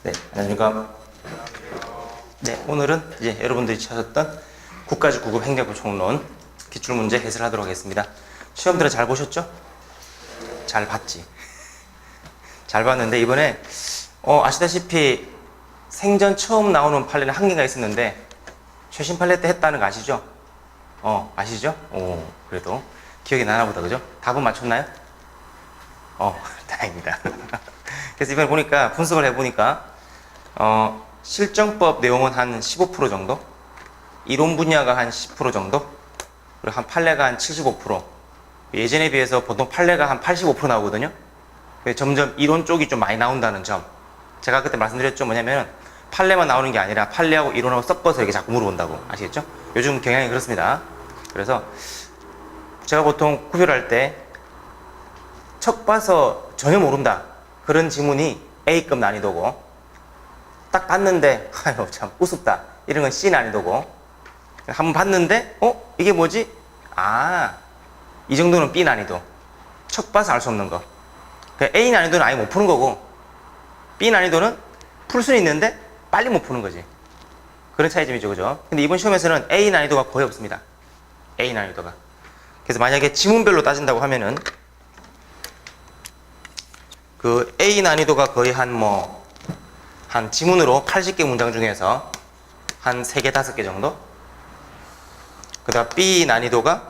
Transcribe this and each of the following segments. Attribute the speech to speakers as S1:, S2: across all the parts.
S1: 네, 안녕하십니까. 네, 오늘은 이제 여러분들이 찾았던 국가직 9급 행정법 총론 기출문제 해설하도록 하겠습니다. 시험들은 잘 보셨죠? 잘 봤지? 잘 봤는데 이번에 아시다시피 생전 처음 나오는 판례는 한 개가 있었는데 최신 판례 때 했다는 거 아시죠? 아시죠? 그래도 기억이 나나 보다, 그죠? 답은 맞췄나요? 다행입니다. 그래서 이번에 보니까 분석을 해보니까 실정법 내용은 한 15% 정도, 이론 분야가 한 10% 정도, 그리고 한 판례가 한 75%. 예전에 비해서 보통 판례가 한 85% 나오거든요. 점점 이론 쪽이 좀 많이 나온다는 점. 제가 그때 말씀드렸죠. 뭐냐면 판례만 나오는 게 아니라 판례하고 이론하고 섞어서 이렇게 자꾸 물어본다고. 아시겠죠? 요즘 경향이 그렇습니다. 그래서 제가 보통 구별할 때 척 봐서 전혀 모른다, 그런 지문이 A급 난이도고, 딱 봤는데 아유 참 우습다, 이런 건 C 난이도고, 한번 봤는데 이게 뭐지? 이 정도는 B 난이도. 척 봐서 알 수 없는 거. A 난이도는 아예 못 푸는 거고, B 난이도는 풀 수는 있는데 빨리 못 푸는 거지. 그런 차이점이죠, 그죠? 근데 이번 시험에서는 A 난이도가 거의 없습니다. A 난이도가. 그래서 만약에 지문별로 따진다고 하면은 그 A 난이도가 거의 한 지문으로 80개 문장 중에서 한 3개, 5개 정도? 그 다음 B 난이도가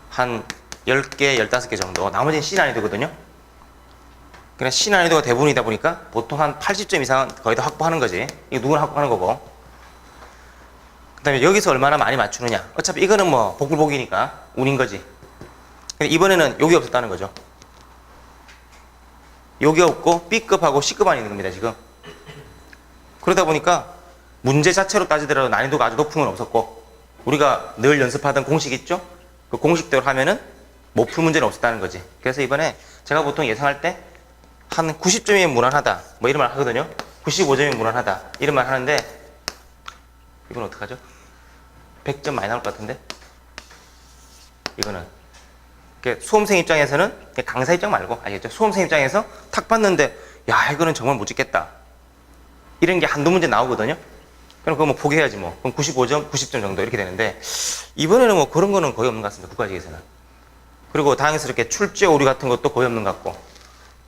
S1: 한 10개, 15개 정도. 나머지는 C 난이도거든요. 그냥 C 난이도가 대부분이다 보니까 보통 한 80점 이상은 거의 다 확보하는 거지. 이거 누구나 확보하는 거고. 그 다음에 여기서 얼마나 많이 맞추느냐. 어차피 이거는 복불복이니까 운인 거지. 근데 이번에는 여기 없었다는 거죠. 여기 없고 B급하고 C급 안에 있는 겁니다, 지금. 그러다 보니까 문제 자체로 따지더라도 난이도가 아주 높은 건 없었고, 우리가 늘 연습하던 공식 있죠? 그 공식대로 하면은 못 풀 문제는 없었다는 거지. 그래서 이번에 제가 보통 예상할 때 한 90점이면 무난하다, 이런 말 하거든요. 95점이면 무난하다, 이런 말 하는데, 이건 어떡하죠? 100점 많이 나올 것 같은데? 이거는 수험생 입장에서는, 강사 입장 말고, 아시겠죠? 수험생 입장에서 탁 봤는데 야 이거는 정말 못 찍겠다, 이런 게 한두 문제 나오거든요. 그럼 그거 포기해야지 뭐. 그럼 95점, 90점 정도 이렇게 되는데, 이번에는 그런 거는 거의 없는 것 같습니다, 국가직에서는. 그리고 다행스럽게 출제 오류 같은 것도 거의 없는 것 같고,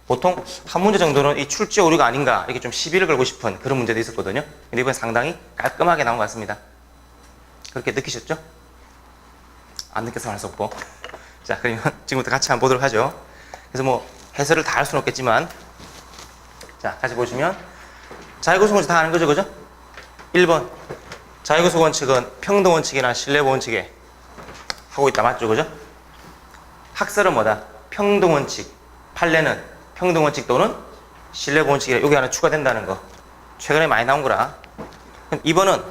S1: 보통 한 문제 정도는 이 출제 오류가 아닌가 이렇게 좀 시비를 걸고 싶은 그런 문제도 있었거든요. 근데 이번에 상당히 깔끔하게 나온 것 같습니다. 그렇게 느끼셨죠? 안 느껴서 할 수 없고. 자, 그러면 지금부터 같이 한번 보도록 하죠. 그래서 해설을 다 할 수는 없겠지만, 자, 같이 보시면 자유구속 원칙 다 아는 거죠, 그죠? 1번 자유구속 원칙은 평등 원칙이나 신뢰보 원칙에 하고 있다, 맞죠, 그죠? 학설은 뭐다? 평등 원칙. 판례는 평등 원칙 또는 신뢰보 원칙이라 여기 하나 추가된다는 거. 최근에 많이 나온 거라. 그럼 2번은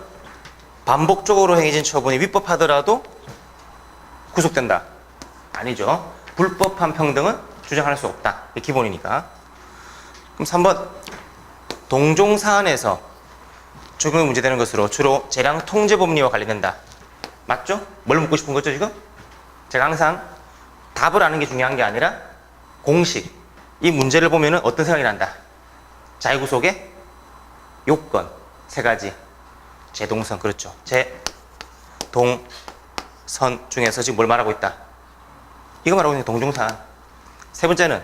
S1: 반복적으로 행해진 처분이 위법하더라도 구속된다. 아니죠. 불법한 평등은 주장할 수 없다. 이게 기본이니까. 그럼 3번 동종사안에서 적용이 문제되는 것으로 주로 재량 통제 법리와 관련된다. 맞죠? 뭘 묻고 싶은 거죠, 지금? 제가 항상 답을 아는 게 중요한 게 아니라 공식, 이 문제를 보면은 어떤 생각이 난다. 자유구속의 요건 3가지. 제동선, 그렇죠. 제동선 중에서 지금 뭘 말하고 있다? 이거 말하고 있는 동종사안. 3번째는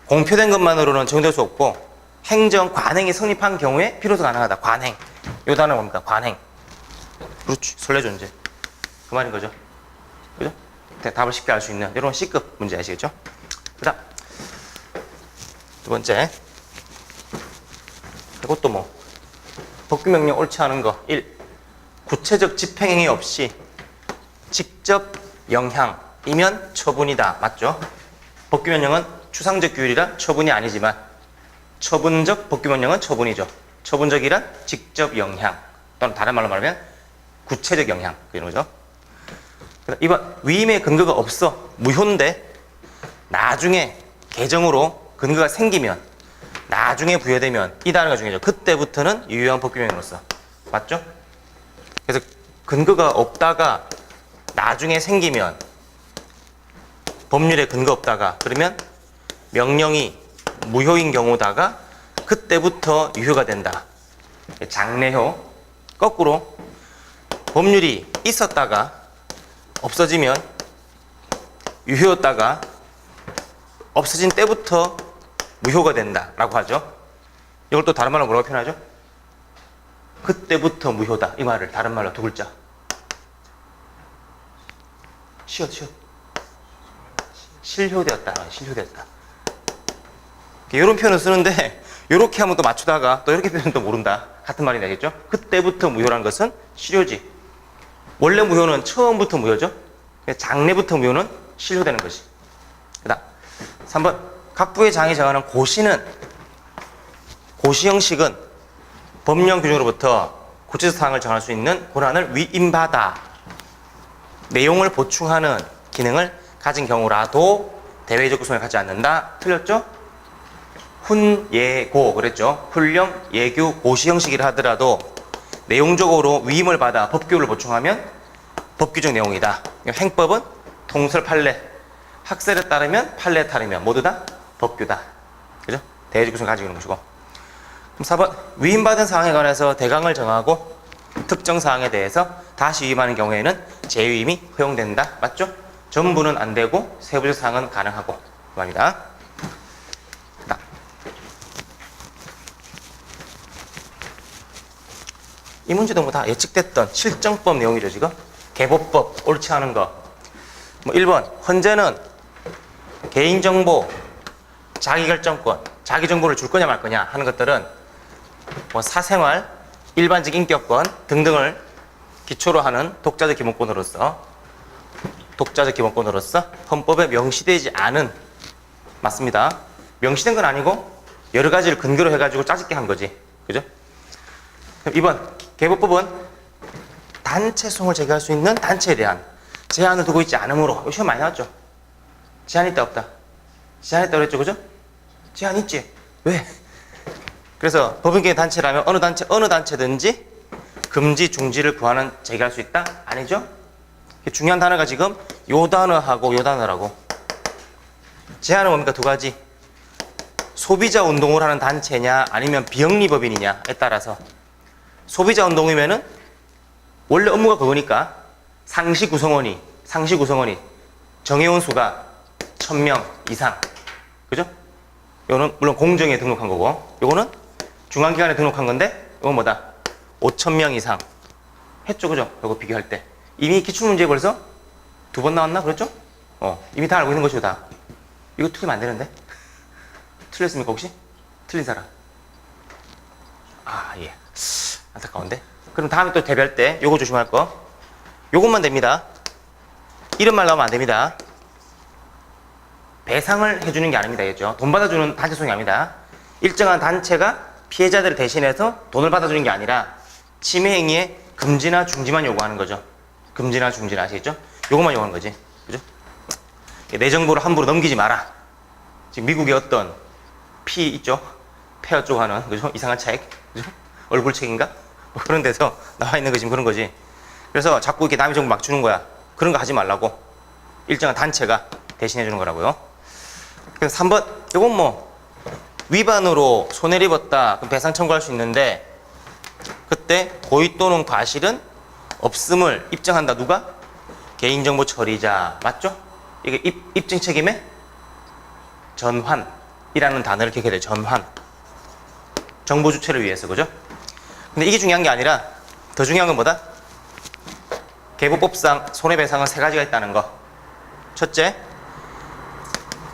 S1: 공표된 것만으로는 적용될 수 없고 행정 관행이 성립한 경우에 비로소 가능하다. 관행. 요 단어 뭡니까? 관행. 그렇지. 선례존재. 그 말인 거죠. 그죠? 답을 쉽게 알 수 있는 이런 C급 문제 아시겠죠? 그 다음 2번째, 이것도 법규명령 옳지 않은 거. 1. 구체적 집행행위 없이 직접 영향이면 처분이다. 맞죠? 법규명령은 추상적 규율이라 처분이 아니지만 처분적 법규명령은 처분이죠. 처분적이란 직접 영향, 또는 다른 말로 말하면 구체적 영향, 그런 거죠. 2번 위임의 근거가 없어 무효인데 나중에 개정으로 근거가 생기면, 나중에 부여되면, 이 단어가 중요하죠. 그때부터는 유효한 법규명령으로서. 맞죠? 그래서 근거가 없다가 나중에 생기면, 법률에 근거 없다가, 그러면 명령이 무효인 경우다가 그때부터 유효가 된다. 장래효. 거꾸로 법률이 있었다가 없어지면 유효였다가 없어진 때부터 무효가 된다라고 하죠. 이걸 또 다른 말로 뭐라고 표현하죠? 그때부터 무효다. 이 말을 다른 말로 두 글자. 실효되었다. 실효되었다. 이런 표현을 쓰는데 이렇게 하면 또 맞추다가 또 이렇게 표현은 또 모른다. 같은 말이 되겠죠? 그때부터 무효라는 것은 실효지. 원래 무효는 처음부터 무효죠? 장래부터 무효는 실효되는 것이. 그 다음 3번 각부의 장이 정하는 고시 형식은 법령 규정으로부터 구체적 사항을 정할 수 있는 권한을 위임받아 내용을 보충하는 기능을 가진 경우라도 대외적 구성을 갖지 않는다. 틀렸죠? 훈예고 그랬죠. 훈령, 예규, 고시 형식이라 하더라도 내용적으로 위임을 받아 법규를 보충하면 법규적 내용이다. 행법은 통설 판례, 학설에 따르면 판례에 따르면 모두 다 법규다. 그죠? 대외적 구성을 가지고 있는 것이고. 그럼 4번 위임받은 사항에 관해서 대강을 정하고 특정 사항에 대해서 다시 위임하는 경우에는 재위임이 허용된다. 맞죠? 전부는 안 되고 세부적 사항은 가능하고 그 말입니다. 이 문제도 뭐 다 예측됐던 실정법 내용이죠. 지금 개보법 옳지 않은 거. 뭐 1번 헌재는 개인정보, 자기결정권, 자기정보를 줄 거냐 말 거냐 하는 것들은 뭐 사생활, 일반적 인격권 등등을 기초로 하는 독자적 기본권으로서 헌법에 명시되지 않은, 맞습니다. 명시된 건 아니고 여러 가지를 근거로 해가지고 짜집게 한 거지. 그죠? 그럼 2번 개보법은 단체 소송을 제기할 수 있는 단체에 대한 제한을 두고 있지 않으므로, 시험 많이 나왔죠? 제한 있다 없다? 제한 있다 그랬죠? 그죠? 제한 있지? 왜? 그래서 법인계의 단체라면 어느 단체든지 금지, 중지를 구하는 제기할 수 있다? 아니죠? 중요한 단어가 지금 요 단어하고 요 단어라고. 제한은 뭡니까? 두 가지. 소비자 운동을 하는 단체냐 아니면 비영리법인이냐에 따라서 소비자 운동이면은 원래 업무가 그거니까 상시 구성원이 정해온 수가 1000명 이상. 그죠? 요거는 물론 공정에 등록한 거고, 요거는 중앙기관에 등록한 건데, 요건 뭐다? 5000명 이상. 했죠, 그죠? 요거 비교할 때. 이미 기출문제 벌써 2번 나왔나? 그랬죠? 이미 다 알고 있는 것이고 다. 이거 틀리면 안 되는데? 틀렸습니까, 혹시? 틀린 사람? 아, 예. 안타까운데? 그럼 다음에 또 대비할 때 요거 조심할 거. 요것만 됩니다. 이런 말 나오면 안 됩니다. 배상을 해주는 게 아닙니다. 알겠죠? 돈 받아주는 단체 소송이 아닙니다. 일정한 단체가 피해자들을 대신해서 돈을 받아주는 게 아니라 침해 행위의 금지나 중지만 요구하는 거죠. 금지나 중지나 아시겠죠? 요것만 요구하는 거지. 그죠? 내 정보를 함부로 넘기지 마라. 지금 미국의 어떤 피 있죠? 폐허 쪽 하는, 그죠? 이상한 책. 그죠? 얼굴 책인가? 뭐 그런 데서 나와 있는 거 지금 그런 거지. 그래서 자꾸 이렇게 남의 정보 막 주는 거야. 그런 거 하지 말라고. 일정한 단체가 대신해 주는 거라고요. 그래서 3번, 이건 뭐 위반으로 손해를 입었다. 그럼 배상 청구할 수 있는데 그때 고의 또는 과실은 없음을 입증한다. 누가? 개인정보 처리자. 맞죠? 이게 입증 책임의 전환이라는 단어를 기억해야 돼요. 전환. 정보 주체를 위해서. 그죠? 근데 이게 중요한 게 아니라 더 중요한 건 뭐다? 개보법상 손해배상은 3가지가 있다는 거. 첫째,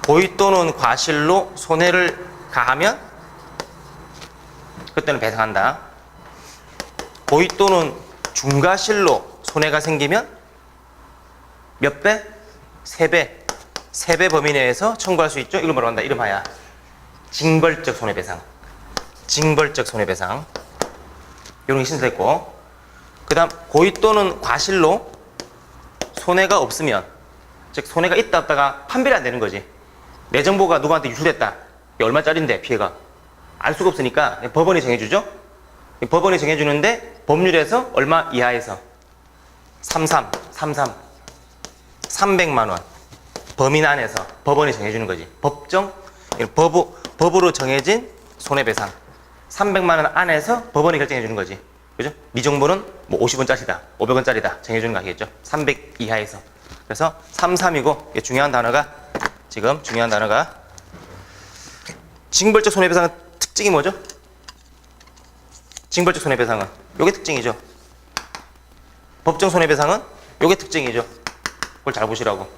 S1: 고의 또는 과실로 손해를 가하면 그때는 배상한다. 고의 또는 중과실로 손해가 생기면 몇 배? 3배. 3배 범위 내에서 청구할 수 있죠. 이걸 뭐라고 한다? 이름하여 징벌적 손해배상. 징벌적 손해배상. 이런 게 신설됐고, 그 다음 고의 또는 과실로 손해가 없으면, 즉 손해가 있다 없다가 판별이 안 되는 거지. 내 정보가 누구한테 유출됐다. 이게 얼마짜린데 피해가 알 수가 없으니까 법원이 정해주죠. 법원이 정해주는데 법률에서 얼마 이하에서 300만 원 범위 안에서 법원이 정해주는 거지. 법으로 정해진 손해배상. 300만 원 안에서 법원이 결정해 주는 거지. 그죠? 네 정보는 뭐 50원짜리다, 500원짜리다 정해주는 거 아니겠죠? 300 이하에서. 그래서 33이고 중요한 단어가 징벌적 손해배상은 특징이 뭐죠? 징벌적 손해배상은 요게 특징이죠. 법정 손해배상은 요게 특징이죠. 그걸 잘 보시라고.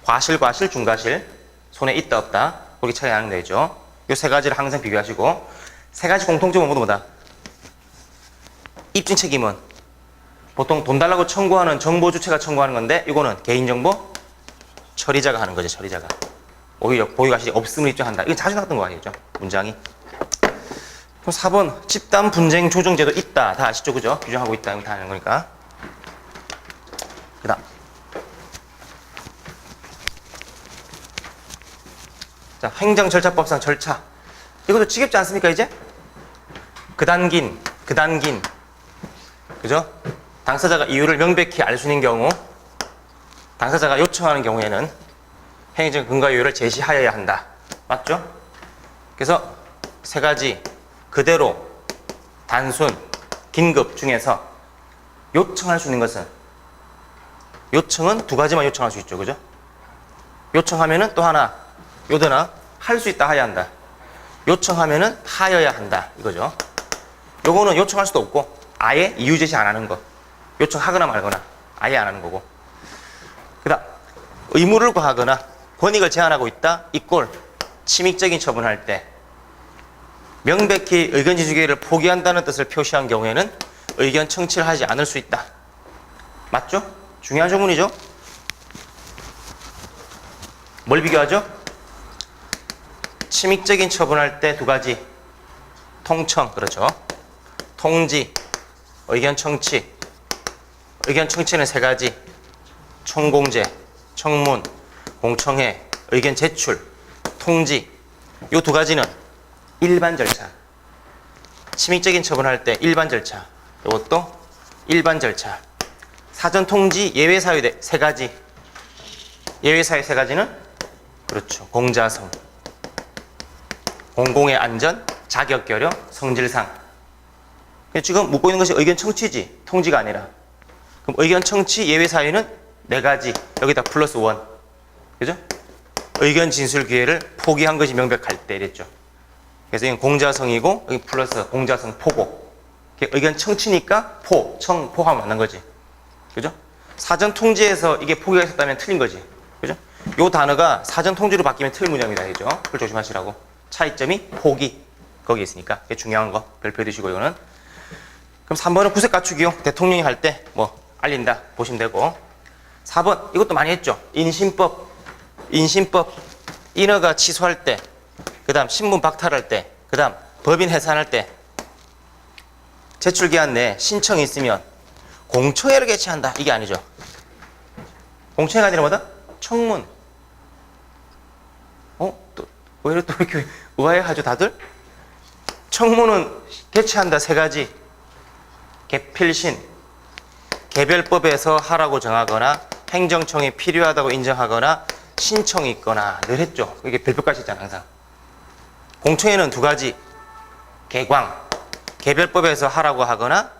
S1: 과실, 중과실, 손해 있다 없다 그렇게 차이 나는 거죠. 요 세 가지를 항상 비교하시고 세 가지 공통점은 모두 뭐다? 입증 책임은 보통 돈 달라고 청구하는 정보 주체가 청구하는 건데 이거는 개인정보 처리자가 하는 거죠. 처리자가. 오히려 보유가실이 없음을 입증한다. 이건 자주 나왔던 거 아니겠죠? 문장이. 그럼 4번 집단 분쟁 조정제도 있다. 다 아시죠? 그죠? 규정하고 있다. 이거 다 아는 거니까. 그 다음 자, 행정절차법상 절차. 이것도 지겹지 않습니까, 이제? 그단긴. 그죠? 당사자가 이유를 명백히 알 수 있는 경우, 당사자가 요청하는 경우에는 행위적 근거 이유를 제시하여야 한다. 맞죠? 그래서 세 가지 그대로, 단순, 긴급 중에서 요청할 수 있는 것은 요청은 두 가지만 요청할 수 있죠. 그죠? 요청하면은 또 하나, 요더나 할 수 있다 하여야 한다. 요청하면은 하여야 한다. 이거죠. 요거는 요청할 수도 없고 아예 이유 제시 안 하는 거. 요청하거나 말거나 아예 안 하는 거고. 그 다음 의무를 과하거나 권익을 제한하고 있다. 이꼴 침익적인 처분할 때 명백히 의견 진술기회를 포기한다는 뜻을 표시한 경우에는 의견 청취를 하지 않을 수 있다. 맞죠? 중요한 조문이죠. 뭘 비교하죠? 침익적인 처분할 때 두 가지. 통청, 그렇죠. 통지, 의견 청취. 의견 청취는 세 가지. 총공제, 청문, 공청회, 의견 제출, 통지. 이 두 가지는 일반 절차. 침익적인 처분할 때 일반 절차. 이것도 일반 절차. 사전 통지, 예외 사유 세 가지. 예외 사유 세 가지는 그렇죠. 공자성, 공공의 안전, 자격 결여, 성질상. 지금 묻고 있는 것이 의견 청취지, 통지가 아니라. 그럼 의견 청취 예외 사유는 네 가지. 여기다 플러스 원. 그죠? 의견 진술 기회를 포기한 것이 명백할 때 이랬죠. 그래서 이건 공자성이고 여기 플러스 공자성 포고. 의견 청취니까 포하면 만난 거지. 그죠? 사전 통지에서 이게 포기가 있었다면 틀린 거지. 그죠? 요 단어가 사전 통지로 바뀌면 틀린 문장이다. 그죠? 그걸 조심하시라고. 차이점이 포기. 거기 있으니까. 그게 중요한 거. 별표해 두시고, 이거는. 그럼 3번은 구색 갖추기요. 대통령이 할 때, 알린다. 보시면 되고. 4번, 이것도 많이 했죠. 인신법. 인허가 취소할 때. 그 다음, 신분 박탈할 때. 그 다음, 법인 해산할 때. 제출기한 내에 신청이 있으면 공청회를 개최한다. 이게 아니죠. 공청회가 아니라 뭐다? 청문. 왜 또 이렇게 의아해하죠, 다들? 청문은 개최한다. 세 가지. 개필신, 개별법에서 하라고 정하거나 행정청이 필요하다고 인정하거나 신청이 있거나 늘 했죠. 이게 별표까지 있잖아, 항상. 공청회는 두 가지. 개광, 개별법에서 하라고 하거나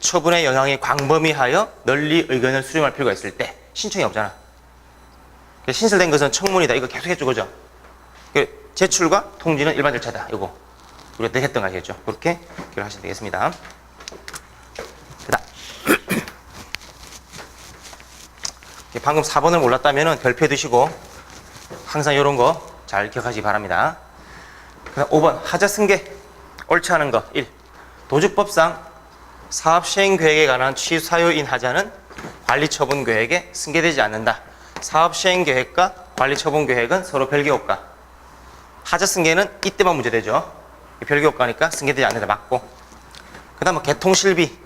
S1: 처분의 영향이 광범위하여 널리 의견을 수렴할 필요가 있을 때 신청이 없잖아. 신설된 것은 청문이다. 이거 계속 했죠, 그죠? 제출과 통지는 일반 절차다. 이거 우리가 늘 했던 거 아시겠죠? 그렇게 기억하시면 되겠습니다. 그다음 방금 4번을 몰랐다면 별표 두시고 항상 이런 거 잘 기억하시기 바랍니다. 그다음 5번 하자 승계 옳지 않은 거 1. 도주법상 사업 시행 계획에 관한 취사유인 하자는 관리 처분 계획에 승계되지 않는다. 사업 시행 계획과 관리 처분 계획은 서로 별개 효과. 하자 승계는 이때만 문제되죠. 별개 효과니까 승계되지 않는다. 맞고. 그 다음 개통실비.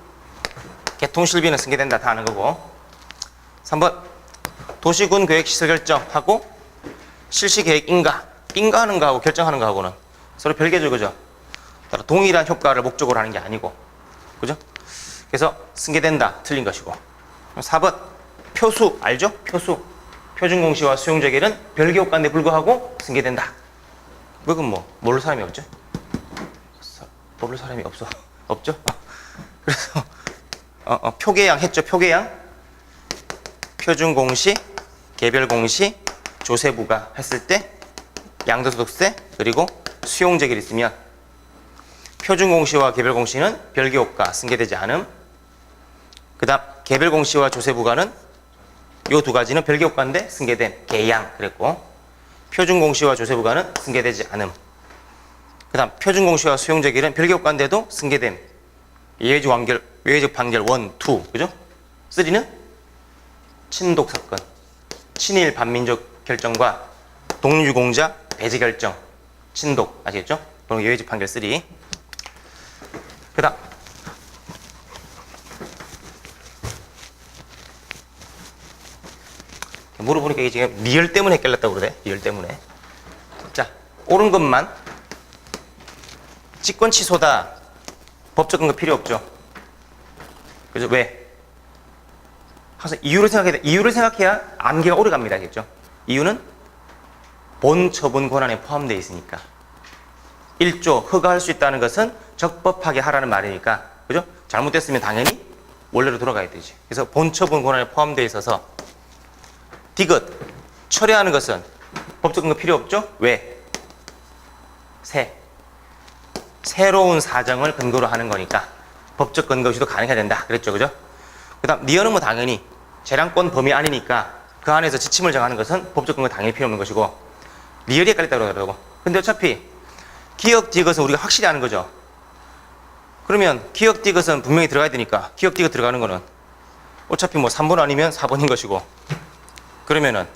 S1: 개통실비는 승계된다. 다 아는 거고. 3번 도시군 계획 시설 결정하고 실시계획 인가하는 거하고 결정하는 거하고는 서로 별개죠. 그죠? 따라 동일한 효과를 목적으로 하는 게 아니고. 그죠? 그래서 승계된다. 틀린 것이고. 4번 표수 알죠? 표수. 표준공시와 수용재결은 별개 효과인데 불구하고 승계된다. 그건 모를 사람이 없죠. 뽑을 사람이 없죠? 그래서 표계양 했죠. 표계양, 표준공시, 개별공시, 조세부가 했을 때 양도소득세 그리고 수용자격이 있으면 표준공시와 개별공시는 별개효과 승계되지 않음. 그 다음 개별공시와 조세부가는 요 두 가지는 별개효과인데 승계된 개양 그랬고, 표준공시와 조세부가는 승계되지 않음. 그 다음 표준공시와 수용자격은 별개효과인데도 승계됨. 예외적 판결 1, 2 그죠? 3는 친독사건, 친일 반민족 결정과 독립유공자 배제 결정, 친독 아시겠죠? 그럼 예외적 판결 3. 그 다음 물어보니까 이게 지금 리얼 때문에 헷갈렸다고 그러대. 리얼 때문에. 자, 옳은 것만. 직권 취소다. 법적 근거 필요 없죠. 그죠? 왜? 항상 이유를 생각해야 돼. 이유를 생각해야 암기가 오래 갑니다. 알겠죠? 이유는 본 처분 권한에 포함되어 있으니까. 1조 허가할 수 있다는 것은 적법하게 하라는 말이니까. 그죠? 잘못됐으면 당연히 원래로 돌아가야 되지. 그래서 본 처분 권한에 포함되어 있어서 디귿 철회하는 것은 법적 근거 필요 없죠? 왜? 새로운 사정을 근거로 하는 거니까 법적 근거 없이도 가능해야 된다. 그랬죠, 그죠? 그 다음 리얼은 뭐 당연히 재량권 범위 안이니까 그 안에서 지침을 정하는 것은 법적 근거 당연히 필요 없는 것이고, 리얼이 헷갈렸다고 그러더라고. 근데 어차피 기억 디귿은 우리가 확실히 아는 거죠. 그러면 기억 디귿은 분명히 들어가야 되니까 기억 디귿 들어가는 거는 어차피 뭐 3번 아니면 4번인 것이고, 그러면은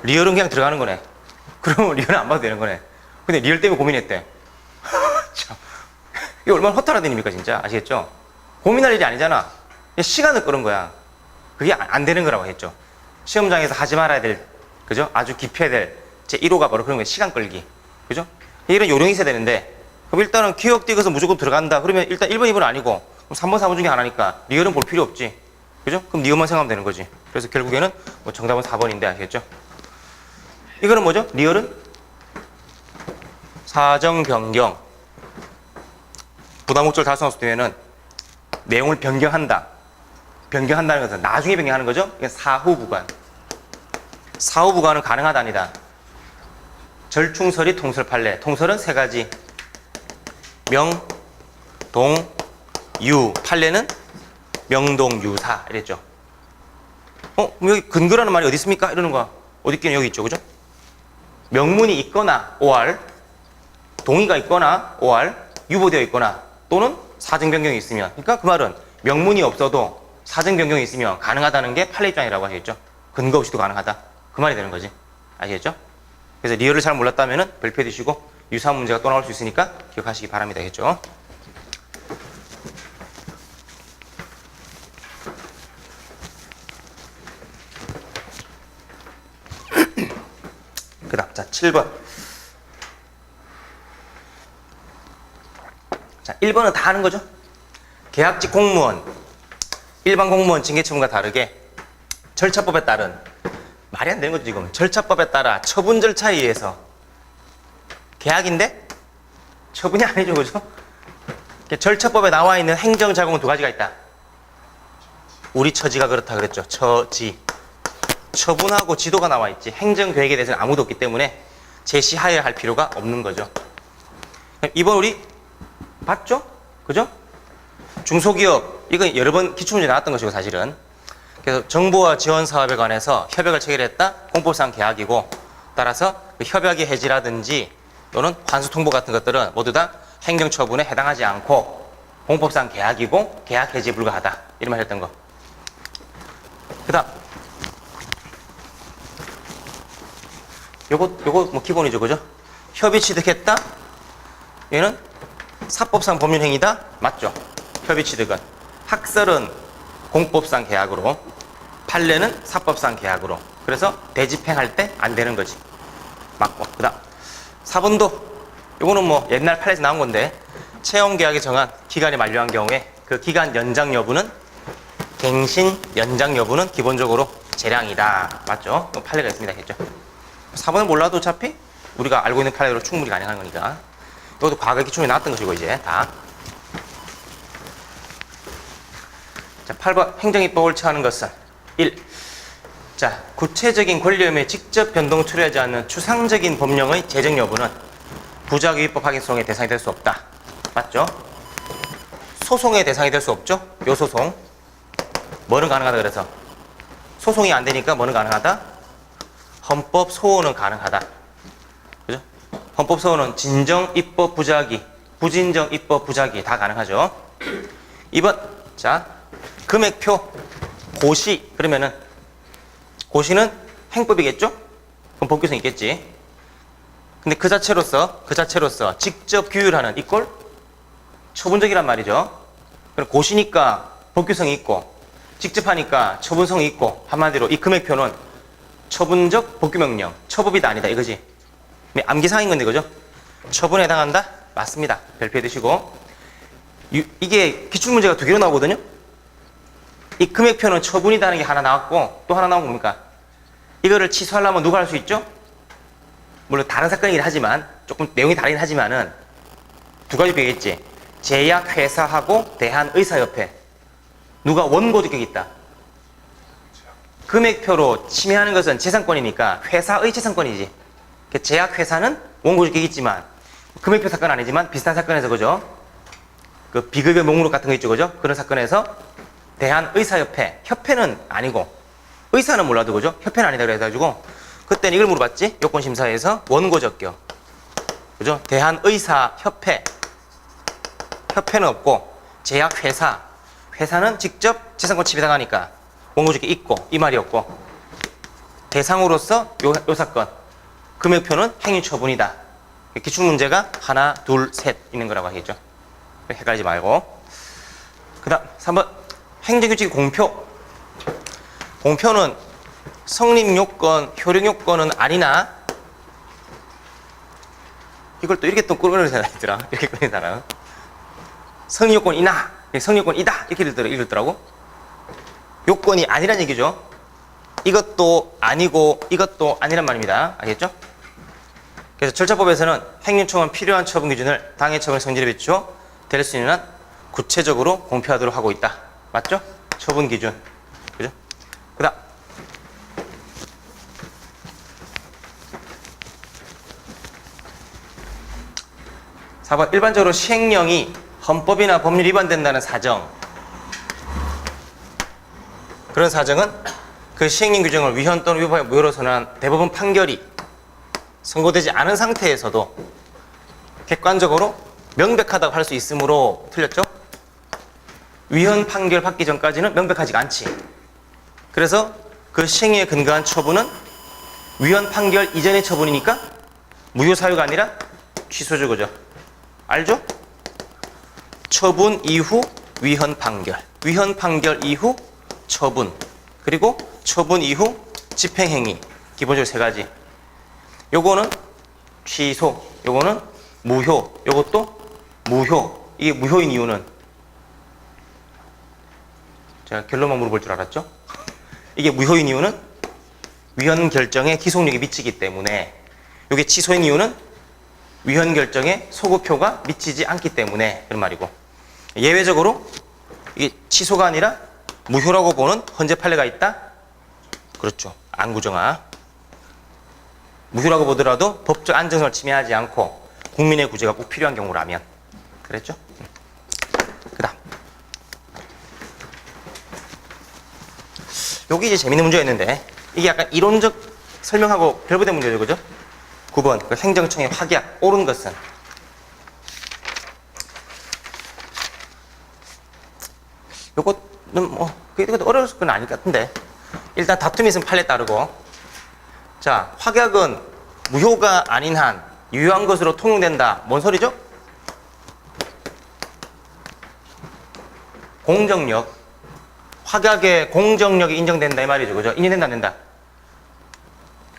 S1: 리얼은 그냥 들어가는 거네. 그러면 리얼은 안 봐도 되는 거네. 근데 리얼 때문에 고민했대. 참, 이게 얼마나 허탈한 일입니까 진짜. 아시겠죠? 고민할 일이 아니잖아. 그냥 시간을 끄는 거야. 그게 안 되는 거라고 했죠. 시험장에서 하지 말아야 될, 그죠? 아주 기피해야 될 제 1호가 바로 그런 거예요. 시간 끌기. 그죠? 이런 요령이 있어야 되는데, 그럼 일단은 기억 디귿은 무조건 들어간다. 그러면 일단 1번, 2번 아니고 3번, 4번 중에 하나니까 리얼은 볼 필요 없지. 그죠? 그럼 리얼만 생각하면 되는 거지. 그래서 결국에는 뭐 정답은 4번인데 아시겠죠? 이거는 뭐죠? 리얼은 사정 변경. 부담목적을 달성할 수 되면은 내용을 변경한다. 변경한다는 것은 나중에 변경하는 거죠? 이게 사후 부관. 사후 부관은 가능하다 아니다. 절충설이 통설 판례. 통설은 세 가지. 명, 동, 유. 판례는 명동, 유사. 이랬죠. 여기 근거라는 말이 어디 있습니까? 이러는 거야. 어디 있긴 여기 있죠. 그죠? 명문이 있거나 OR, 동의가 있거나 OR, 유보되어 있거나 또는 사정 변경이 있으면, 그러니까 그 말은 명문이 없어도 사정 변경이 있으면 가능하다는 게 판례 입장이라고 하시겠죠. 근거 없이도 가능하다. 그 말이 되는 거지. 아시겠죠? 그래서 리얼을 잘 몰랐다면 별표해 두시고 유사한 문제가 또 나올 수 있으니까 기억하시기 바랍니다. 알겠죠? 그 다음, 자, 7번. 자, 1번은 다 하는 거죠? 계약직 공무원, 일반 공무원 징계처분과 다르게 절차법에 따른, 말이 안 되는 거죠, 지금. 절차법에 따라 처분 절차에 의해서 계약인데 처분이 아니죠, 그죠? 절차법에 나와 있는 행정작용은 두 가지가 있다. 우리 처지가 그렇다 그랬죠. 처지. 처분하고 지도가 나와 있지. 행정계획에 대해서는 아무도 없기 때문에 제시하여야 할 필요가 없는 거죠. 이번 우리 봤죠? 그죠? 중소기업, 이건 여러 번 기출문제 나왔던 것이고 사실은. 그래서 정부와 지원 사업에 관해서 협약을 체결했다. 공법상 계약이고, 따라서 그 협약의 해지라든지 또는 환수 통보 같은 것들은 모두 다 행정처분에 해당하지 않고 공법상 계약이고 계약 해지 불가하다. 이런 말 했던 거. 그 다음 요거 뭐 기본이죠, 그죠? 협의 취득했다. 얘는 사법상 법률행위다. 맞죠? 협의 취득은. 학설은 공법상 계약으로, 판례는 사법상 계약으로. 그래서 대집행할 때 안 되는 거지. 맞고. 그 다음 4번도 요거는 뭐 옛날 판례에서 나온 건데, 채용계약이 정한 기간이 만료한 경우에 그 기간 연장 여부는, 갱신 연장 여부는 기본적으로 재량이다. 맞죠? 판례가 있습니다. 했죠? 4번은 몰라도 어차피 우리가 알고 있는 판례로 충분히 가능한 거니까. 이것도 과거 기출에 나왔던 것이고 이제 다. 자, 8번 행정입법을 처하는 것은 1. 자, 구체적인 권리의무에 직접 변동 처리하지 않는 추상적인 법령의 제정 여부는 부작위법 확인소송의 대상이 될 수 없다. 맞죠? 소송의 대상이 될 수 없죠? 요 소송. 뭐는 가능하다 그래서? 소송이 안 되니까 뭐는 가능하다? 헌법 소원은 가능하다. 그죠? 헌법 소원은 진정, 입법, 부작위, 부진정, 입법, 부작위 다 가능하죠. 2번. 자, 금액표, 고시. 그러면은 고시는 행법이겠죠? 그럼 법규성 있겠지. 근데 그 자체로서 직접 규율하는 이꼴 처분적이란 말이죠. 그럼 고시니까 법규성이 있고 직접 하니까 처분성이 있고 한마디로 이 금액표는 처분적 법규명령, 처법이다 아니다 이거지. 암기사항인 건데 그죠? 처분에 해당한다? 맞습니다. 별표해 두시고. 이게 기출문제가 2개로 나오거든요. 이 금액표는 처분이다는 게 하나 나왔고 또 하나 나온 겁니까? 이거를 취소하려면 누가 할 수 있죠? 물론 다른 사건이긴 하지만 조금 내용이 다르긴 하지만은 두 가지 되겠지. 제약회사하고 대한의사협회. 누가 원고 적격이 있다. 금액표로 침해하는 것은 재산권이니까 회사의 재산권이지. 제약회사는 원고 적격이 있지만 금액표 사건 아니지만 비슷한 사건에서 그죠? 그 비급여 목록 같은 거 있죠 그죠? 그런 사건에서 대한의사협회, 협회는 아니고 의사는 몰라도 그죠? 협회는 아니다 그래가지고 그때는 이걸 물어봤지. 요건심사에서 원고 적격 그죠? 대한의사협회, 협회는 없고 제약회사, 회사는 직접 재산권 침해당하니까 원고 적격이 있고 이 말이었고 대상으로서 요 사건 금액표는 행위처분이다. 기출문제가 하나, 둘, 셋 있는 거라고 하겠죠. 헷갈리지 말고. 그 다음 3번 행정규칙 공표. 공표는 성립요건, 효력요건은 아니나 이걸 또 이렇게 또 끌어내는 사람이 있더라. 이렇게 끌어내는 사람. 성립요건이나 성립요건이다 이렇게 읽더라고. 요건이 아니란 얘기죠. 이것도 아니고 이것도 아니란 말입니다. 알겠죠? 그래서 절차법에서는 행정청은 필요한 처분 기준을 당해 처분 성질에 비추어 될 수 있는 한 구체적으로 공표하도록 하고 있다. 맞죠? 처분 기준. 그죠? 그 다음. (4번) 일반적으로 시행령이 헌법이나 법률 위반된다는 사정. 그런 사정은 그 시행령 규정을 위헌 또는 위반의 무효로 선언한 대법원 판결이 선고되지 않은 상태에서도 객관적으로 명백하다고 할 수 있으므로 틀렸죠? 위헌 판결 받기 전까지는 명백하지가 않지. 그래서 그 시행령에 근거한 처분은 위헌 판결 이전의 처분이니까 무효 사유가 아니라 취소죠, 그죠? 알죠? 처분 이후 위헌 판결, 위헌 판결 이후 처분, 그리고 처분 이후 집행행위. 기본적으로 3가지. 요거는 취소, 요거는 무효, 요것도 무효. 이게 무효인 이유는 제가 결론만 물어볼 줄 알았죠? 이게 무효인 이유는 위헌 결정에 기속력이 미치기 때문에, 요게 취소인 이유는 위헌 결정에 소급효가 미치지 않기 때문에 그런 말이고, 예외적으로 이게 취소가 아니라 무효라고 보는 헌재 판례가 있다? 그렇죠. 안구정화. 무효라고 보더라도 법적 안정성을 침해하지 않고 국민의 구제가 꼭 필요한 경우라면. 그랬죠? 그 다음. 여기 이제 재밌는 문제였는데, 이게 약간 이론적 설명하고 결부된 문제죠, 그죠? 9번. 그 행정청의 확약, 옳은 것은. 요거는 뭐, 그게 어려울 건 아닐 것 같은데. 일단 다툼이 있으면 판례 따르고. 자, 확약은 무효가 아닌 한 유효한 것으로 통용된다. 뭔 소리죠? 공정력. 확약의 공정력이 인정된다 이 말이죠. 그죠? 인정된다 안 된다.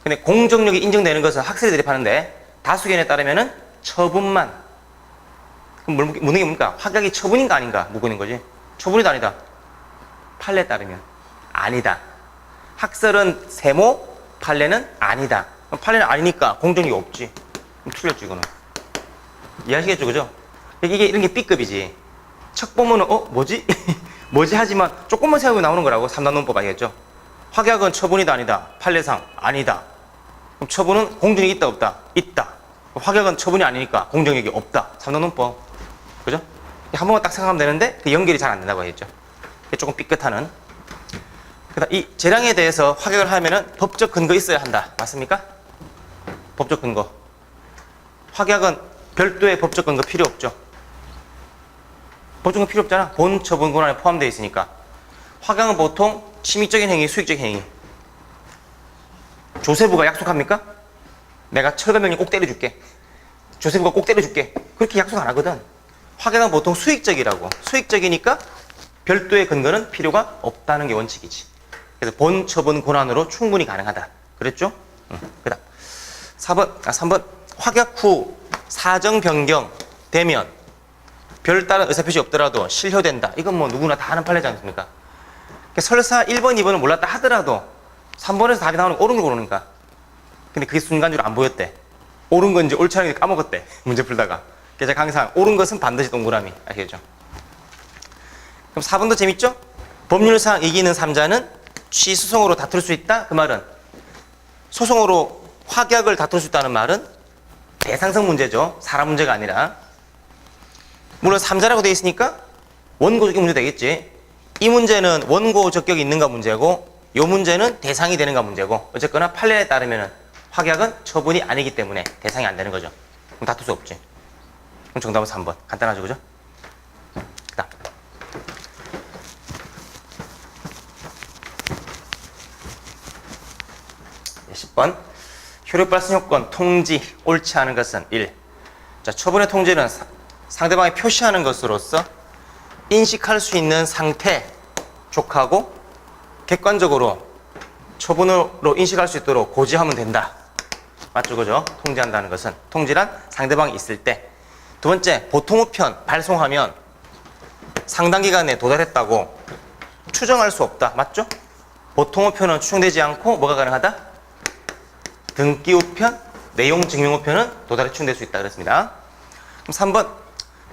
S1: 근데 공정력이 인정되는 것은 학설이 대립하는데 다수견에 따르면은 처분만. 그럼 묻는 게 뭡니까? 확약이 처분인가 아닌가 묻는 거지. 처분이다 아니다. 판례에 따르면 아니다. 학설은 세모, 판례는 아니다. 그럼 판례는 아니니까 공정력이 없지. 그럼 틀렸지 이거는. 이해하시겠죠, 그죠? 이게 이런 게 B급이지. 척 보면은 뭐지? 뭐지? 하지만 조금만 생각하면 나오는 거라고. 3단 논법 아니겠죠? 확약은 처분이다 아니다. 판례상 아니다. 그럼 처분은 공정이 있다 없다? 있다. 확약은 처분이 아니니까 공정력이 없다. 3단 논법. 그죠? 한 번만 딱 생각하면 되는데 그 연결이 잘 안 된다고 했죠. 조금 삐끗하는. 그다음 이 재량에 대해서 확약을 하면은 법적 근거 있어야 한다. 맞습니까? 법적 근거. 확약은 별도의 법적 근거 필요 없죠. 법적 근거 필요 없잖아. 본 처분 권한에 포함되어 있으니까. 확약은 보통 침입적인 행위, 수익적인 행위. 조세부가 약속합니까? 내가 철거명령 꼭 때려줄게. 조세부가 꼭 때려줄게. 그렇게 약속 안 하거든. 확약은 보통 수익적이라고. 수익적이니까 별도의 근거는 필요가 없다는 게 원칙이지. 그래서 본 처분 권한으로 충분히 가능하다. 그랬죠? 그 다음 3번 확약 후 사정 변경 되면 별다른 의사표시 없더라도 실효된다. 이건 뭐 누구나 다 하는 판례지 않습니까? 설사 1번, 2번을 몰랐다 하더라도 3번에서 답이 나오는 거 옳은 걸 고르니까. 근데 그게 순간적으로 안 보였대. 옳은 건지 옳지 않은지 까먹었대. 문제 풀다가. 그래서 항상 옳은 것은 반드시 동그라미. 아시겠죠? 그럼 4번도 재밌죠? 법률상 이기는 3자는 취소송으로 다툴 수 있다? 그 말은 소송으로 확약을 다툴 수 있다는 말은 대상성 문제죠. 사람 문제가 아니라. 물론 3자라고 되어 있으니까 원고 적격 문제 되겠지. 이 문제는 원고 적격이 있는가 문제고 이 문제는 대상이 되는가 문제고 어쨌거나 판례에 따르면 확약은 처분이 아니기 때문에 대상이 안 되는 거죠. 그럼 다툴 수 없지. 그럼 정답은 3번. 간단하죠, 그죠? 그 다음 10번 효력 발생 요건 통지 옳지 않은 것은 1. 자, 처분의 통지는 상대방이 표시하는 것으로서 인식할 수 있는 상태 족하고 객관적으로 처분으로 인식할 수 있도록 고지하면 된다. 맞죠, 그죠? 통지한다는 것은 통지란 상대방이 있을 때. 두 번째, 보통우편 발송하면 상당 기간 내에 도달했다고 추정할 수 없다. 맞죠? 보통우편은 추정되지 않고 뭐가 가능하다? 등기우편, 내용증명우편은 도달에 추정될 수 있다 그랬습니다. 그럼 3번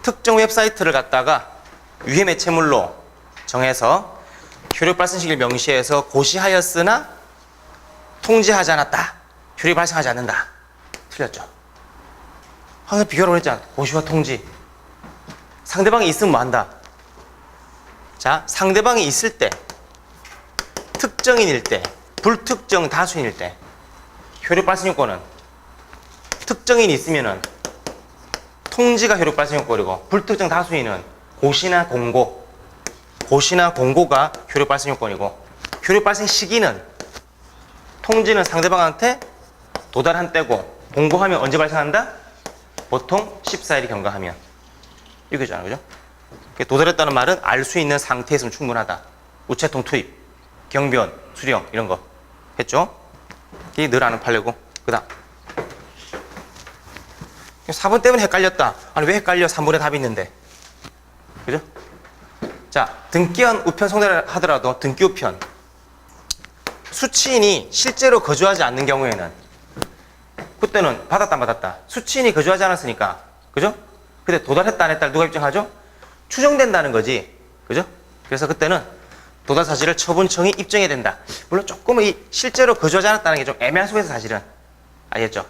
S1: 특정 웹사이트를 갖다가 유해 매체물로 정해서 효력 발생 시기를 명시해서 고시하였으나 통지하지 않았다. 효력이 발생하지 않는다. 틀렸죠. 항상 비교를 했잖아. 고시와 통지. 상대방이 있으면 뭐 한다? 자, 상대방이 있을 때, 특정인일 때, 불특정 다수인일 때 효력 발생 요건은 특정인이 있으면은 통지가 효력 발생 요건이고 불특정 다수인은 고시나 공고, 고시나 공고가 효력 발생 요건이고 효력 발생 시기는 통지는 상대방한테 도달한 때고 공고하면 언제 발생한다? 보통 14일이 경과하면. 이거잖아, 그죠? 도달했다는 말은 알 수 있는 상태였으면 충분하다. 우체통 투입, 경비원, 수령 이런 거 했죠? 이게 늘 아는 판례고. 그 다음 4번 때문에 헷갈렸다. 아니 왜 헷갈려? 3번에 답이 있는데. 그죠? 자, 등기한 우편 송달을 하더라도 등기우편 수취인이 실제로 거주하지 않는 경우에는 그때는 받았다 안 받았다. 수취인이 거주하지 않았으니까. 그죠? 근데 도달했다 안 했다 누가 입증하죠? 추정된다는 거지. 그죠? 그래서 그때는 도달 사실을 처분청이 입증해야 된다. 물론 조금 이 실제로 거주하지 않았다는 게 좀 애매한 속에서 사실은. 알겠죠?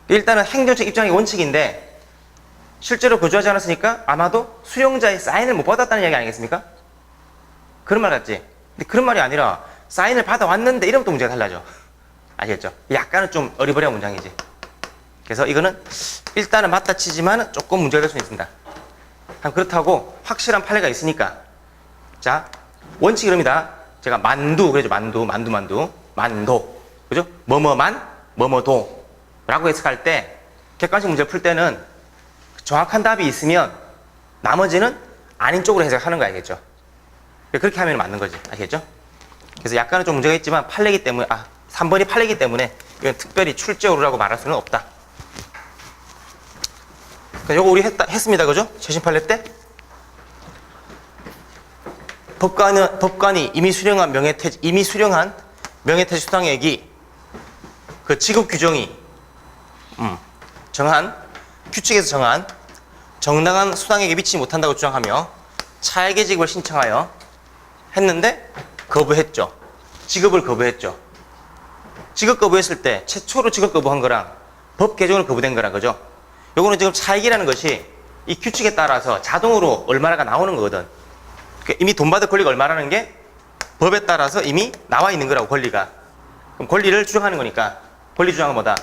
S1: 일단은 행정적 입장이 원칙인데 실제로 거주하지 않았으니까 아마도 수령자의 사인을 못 받았다는 이야기 아니겠습니까? 그런 말 같지? 근데 그런 말이 아니라 사인을 받아왔는데 이러면 또 문제가 달라져. 아시겠죠? 약간은 좀 어리버리한 문장이지. 그래서 이거는 일단은 맞다 치지만 조금 문제가 될 수 있습니다. 그렇다고 확실한 판례가 있으니까. 자, 원칙이 이럽니다. 제가 만두 그러죠. 만도 그죠? 뭐뭐만 뭐뭐도 라고 해석할 때 객관식 문제를 풀 때는 정확한 답이 있으면 나머지는 아닌 쪽으로 해석하는 거 알겠죠? 그렇게 하면 맞는 거지. 아시겠죠? 그래서 약간은 좀 문제가 있지만 판례이기 때문에 3번이 판례이기 때문에 이건 특별히 출제오류라고 말할 수는 없다. 그러니까 요거 우리 했습니다. 그죠? 최신 판례 때 법관이 이미 수령한 명예퇴직 수당액이 그 지급 규정이 정한 규칙에서 정한 정당한 수당에게 미치지 못한다고 주장하며 차액의 지급을 신청하여 했는데 거부했죠. 지급을 거부했죠. 지급 거부했을 때 최초로 지급 거부한 거랑 법 개정으로 거부된 거라 그죠? 요거는 지금 차익이라는 것이 이 규칙에 따라서 자동으로 얼마나가 나오는 거거든. 그러니까 이미 돈 받을 권리가 얼마라는 게 법에 따라서 이미 나와 있는 거라고, 권리가. 그럼 권리를 주장하는 거니까 권리 주장은 뭐다?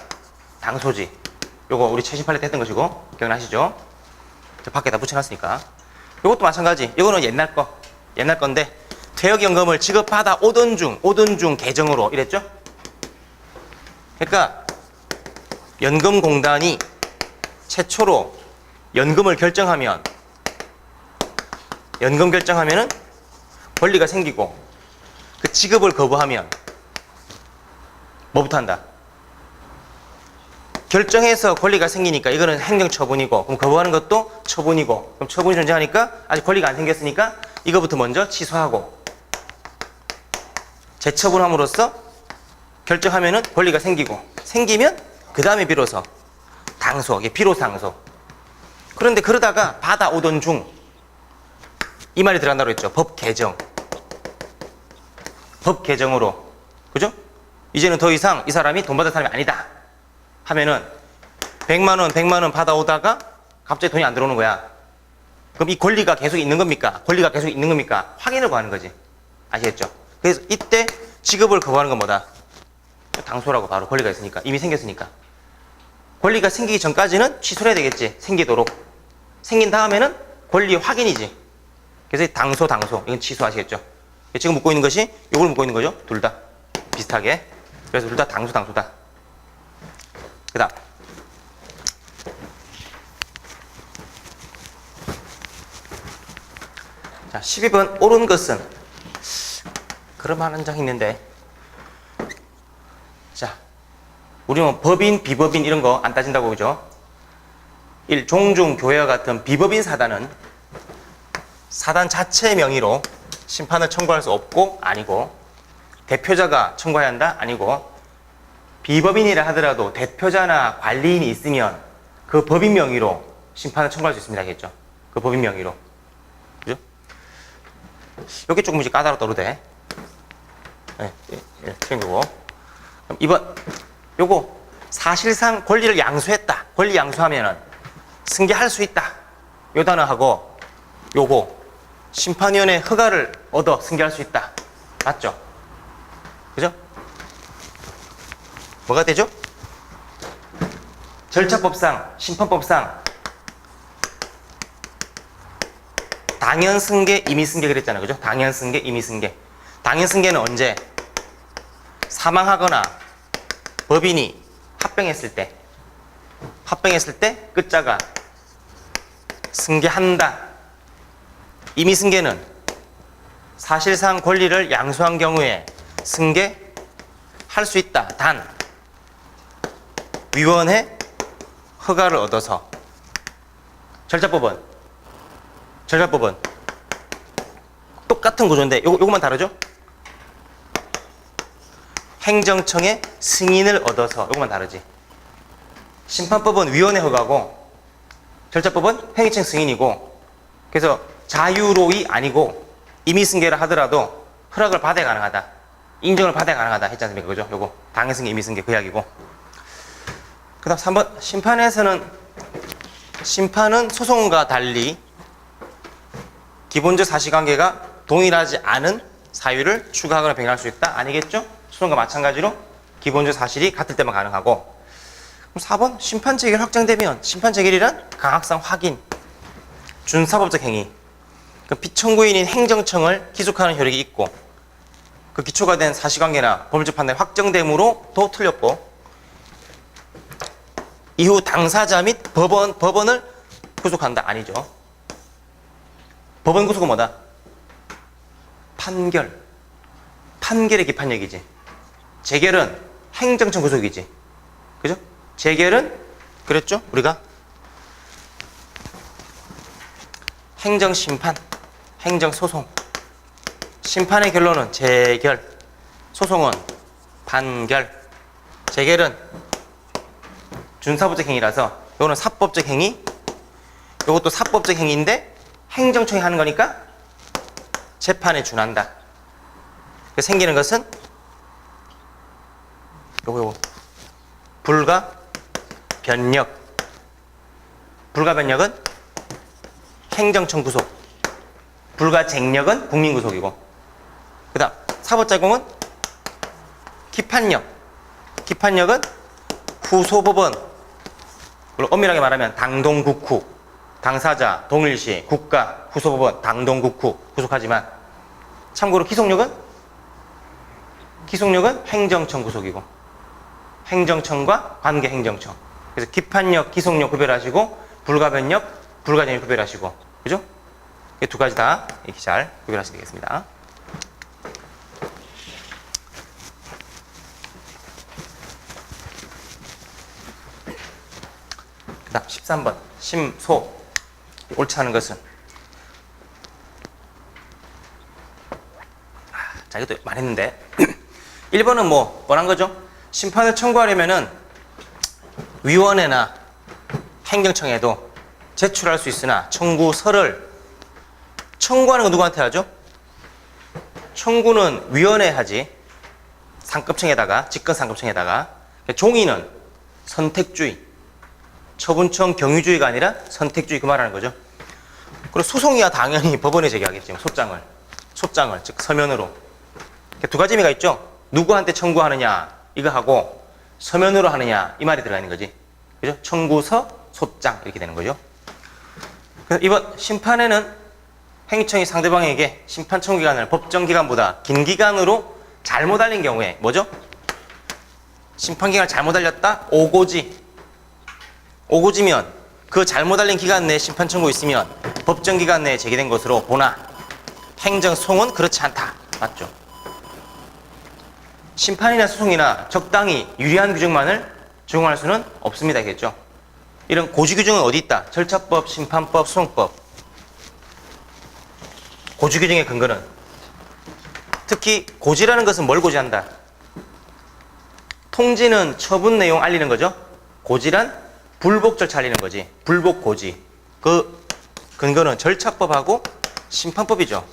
S1: 당소지. 요거 우리 최신 판례 때 했던 것이고 기억나시죠? 저 밖에다 붙여놨으니까. 요것도 마찬가지. 요거는 옛날 거. 옛날 건데 퇴역연금을 지급받아 오던 중 개정으로 이랬죠? 그러니까 연금공단이 최초로 연금 결정하면은 권리가 생기고 그 지급을 거부하면 뭐부터 한다? 결정해서 권리가 생기니까 이거는 행정처분이고, 그럼 거부하는 것도 처분이고, 그럼 처분이 존재하니까 아직 권리가 안 생겼으니까 이거부터 먼저 취소하고 재처분함으로써 결정하면은 권리가 생기면 그 다음에 비로소 당소, 이게 비로상소. 그런데 그러다가 받아오던 중 이 말이 들어간다고 했죠. 법 개정으로. 그죠? 이제는 더 이상 이 사람이 돈 받을 사람이 아니다 하면은 100만 원 받아오다가 갑자기 돈이 안 들어오는 거야. 그럼 이 권리가 계속 있는 겁니까? 확인을 구하는 거지. 아시겠죠? 그래서 이때 지급을 거부하는 건 뭐다? 당소라고. 바로 권리가 있으니까, 이미 생겼으니까. 권리가 생기기 전까지는 취소를 해야 되겠지. 생기도록. 생긴 다음에는 권리 확인이지. 그래서 당소 이건 취소하시겠죠. 지금 묻고 있는 것이 이걸 묻고 있는 거죠. 둘 다 비슷하게. 그래서 둘 다 당소다. 그 다음 자, 12번 옳은 것은, 그럴만한 장 있는데, 자, 우리는 법인, 비법인 이런 거 안 따진다고 그죠? 1. 종중, 교회와 같은 비법인 사단은 사단 자체의 명의로 심판을 청구할 수 없고, 아니고, 대표자가 청구해야 한다? 아니고, 비법인이라 하더라도 대표자나 관리인이 있으면 그 법인 명의로 심판을 청구할 수 있습니다. 알겠죠? 그 법인 명의로. 그죠? 여기 조금 까다롭더라도 돼. 네, 틀린 거고. 그럼 2번. 요거, 사실상 권리를 양수했다. 권리 양수하면은 승계할 수 있다. 요 단어하고, 요거, 심판위원회 허가를 얻어 승계할 수 있다. 맞죠? 그죠? 뭐가 되죠? 절차법상, 심판법상 당연승계, 임의승계 그랬잖아요. 그죠? 당연승계, 임의승계. 당연승계는 언제? 사망하거나 법인이 합병했을 때 끝자가 승계한다. 임의승계는 사실상 권리를 양수한 경우에 승계할 수 있다. 단 위원회 허가를 얻어서. 절차법은 똑같은 구조인데 요것만 다르죠? 행정청의 승인을 얻어서. 요것만 다르지. 심판법은 위원회 허가고 절차법은 행정청 승인이고, 그래서 자유로이 아니고 임의승계를 하더라도 허락을 받아야 가능하다. 인정을 받아야 가능하다 했지 않습니까? 그죠? 요거 당연승계, 임의승계 그 이야기고. 그 다음 3번. 심판은 소송과 달리 기본적 사실관계가 동일하지 않은 사유를 추가하거나 변경할 수 있다. 아니겠죠? 소송과 마찬가지로 기본적 사실이 같을 때만 가능하고. 그럼 4번. 심판 재결 확정되면, 심판 재결이란 강학상 확인, 준사법적 행위. 피청구인인 행정청을 기속하는 효력이 있고, 그 기초가 된 사실관계나 법률적 판단이 확정됨으로 더 틀렸고, 이후 당사자 및 법원을 구속한다. 아니죠. 법원 구속은 뭐다? 판결의 기판력이지. 재결은 행정청 구속이지. 그죠? 재결은 그랬죠? 우리가 행정심판, 행정소송. 심판의 결론은 재결, 소송은 판결. 재결은 준사법적 행위라서 요거는 사법적 행위. 요것도 사법적 행위인데 행정청이 하는 거니까 재판에 준한다. 생기는 것은 요거 불가 변력. 불가 변력은 행정청 구속. 불가 쟁력은 국민 구속이고. 그다음 사법작용은 기판력. 기판력은 후소법원. 물론 엄밀하게 말하면 당동국후. 당사자, 동일시, 국가, 후소법원, 당동국후 구속하지만 참고로 기속력은 행정청 구속이고 행정청과 관계행정청. 그래서 기판력, 기속력 구별하시고 불가변력, 불가쟁력 구별하시고 그죠? 이 두 가지 다 이렇게 잘 구별하시면 되겠습니다. 그 다음 13번 심소. 옳지 않은 것은 자 이것도 많이 했는데 1번은 뭐 뻔한 거죠. 심판을 청구하려면은 위원회나 행정청에도 제출할 수 있으나 청구서를 청구하는 건 누구한테 하죠? 청구는 위원회에 하지. 상급청에다가 직권상급청에다가. 종이는 선택주의. 처분청 경위주의가 아니라 선택주의 그 말하는 거죠. 그리고 소송이야 당연히 법원에 제기하겠지. 소장을 즉 서면으로. 두 가지 의미가 있죠. 누구한테 청구하느냐 이거 하고 서면으로 하느냐 이 말이 들어가 있는 거지. 그죠? 청구서, 소장 이렇게 되는 거죠. 그래서 이번 심판에는 행위청이 상대방에게 심판 청구 기간을 법정 기간보다 긴 기간으로 잘못 알린 경우에 뭐죠? 심판 기간을 잘못 알렸다? 오고지면 그 잘못 알린 기간 내에 심판 청구 있으면 법정 기간 내에 제기된 것으로 보나 행정소송은 그렇지 않다. 맞죠? 심판이나 소송이나 적당히 유리한 규정만을 적용할 수는 없습니다. 알겠죠? 이런 고지 규정은 어디 있다? 절차법, 심판법, 소송법. 고지 규정의 근거는 특히 고지라는 것은 뭘 고지한다? 통지는 처분 내용 알리는 거죠. 고지란 불복 절차 알리는 거지. 불복 고지. 그 근거는 절차법하고 심판법이죠.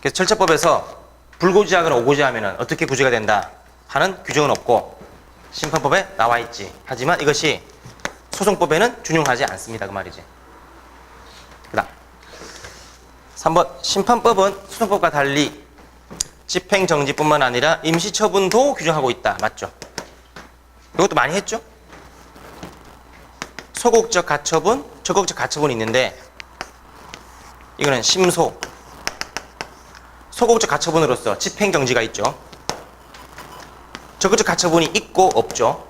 S1: 그래서 절차법에서 불고지하거나 오고지하면 어떻게 구제가 된다 하는 규정은 없고 심판법에 나와 있지. 하지만 이것이 소송법에는 준용하지 않습니다. 그 말이지. 그 다음 3번 심판법은 소송법과 달리 집행정지뿐만 아니라 임시처분도 규정하고 있다. 맞죠? 이것도 많이 했죠? 소극적 가처분, 적극적 가처분이 있는데 이거는 심소. 소극적 가처분으로서 집행정지가 있죠. 적극적 가처분이 있고 없죠.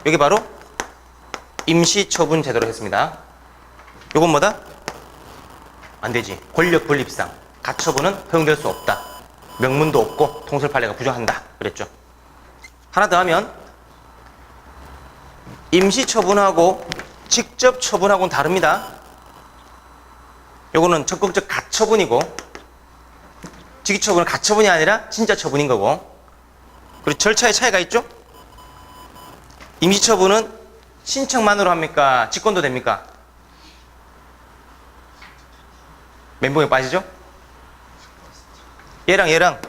S1: 여기 바로 임시처분 제도로 했습니다. 요건 뭐다? 안 되지. 권력 분립상 가처분은 허용될 수 없다. 명문도 없고 통설 판례가 부정한다. 그랬죠. 하나 더 하면 임시처분하고 직접 처분하고는 다릅니다. 요거는 적극적 가처분이고 직위처분은 가처분이 아니라 진짜 처분인 거고. 그리고 절차의 차이가 있죠. 임시처분은 신청만으로 합니까? 직권도 됩니까? 멘붕에 빠지죠? 얘랑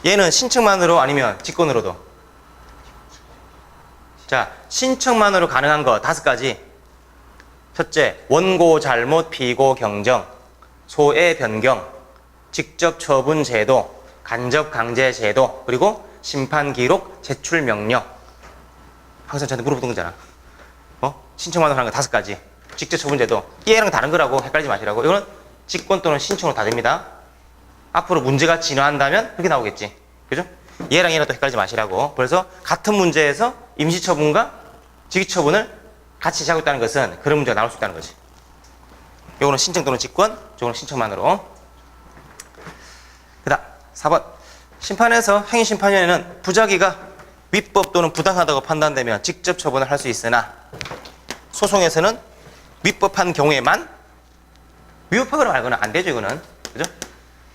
S1: 얘는 신청만으로 아니면 직권으로도. 자, 신청만으로 가능한 거 5가지. 첫째, 원고 잘못 피고 경정, 소애 변경, 직접 처분 제도, 간접 강제 제도, 그리고 심판 기록 제출 명령. 항상 저한테 물어보던 거잖아. 신청만으로 하는 거 5가지. 직접 처분 제도. 얘랑 다른 거라고 헷갈리지 마시라고. 이거는 직권 또는 신청으로 다 됩니다. 앞으로 문제가 진화한다면 그렇게 나오겠지. 그죠? 얘랑 또 헷갈리지 마시라고. 그래서 같은 문제에서 임시처분과 직위처분을 같이 하고 있다는 것은 그런 문제가 나올 수 있다는 거지. 요거는 신청 또는 직권, 요거는 신청만으로. 그 다음 4번 심판에서 행위심판위원회는 부작위가 위법 또는 부당하다고 판단되면 직접 처분을 할 수 있으나 소송에서는 위법한 경우에만 위법하거나 말거나 안 되죠. 이거는. 그죠?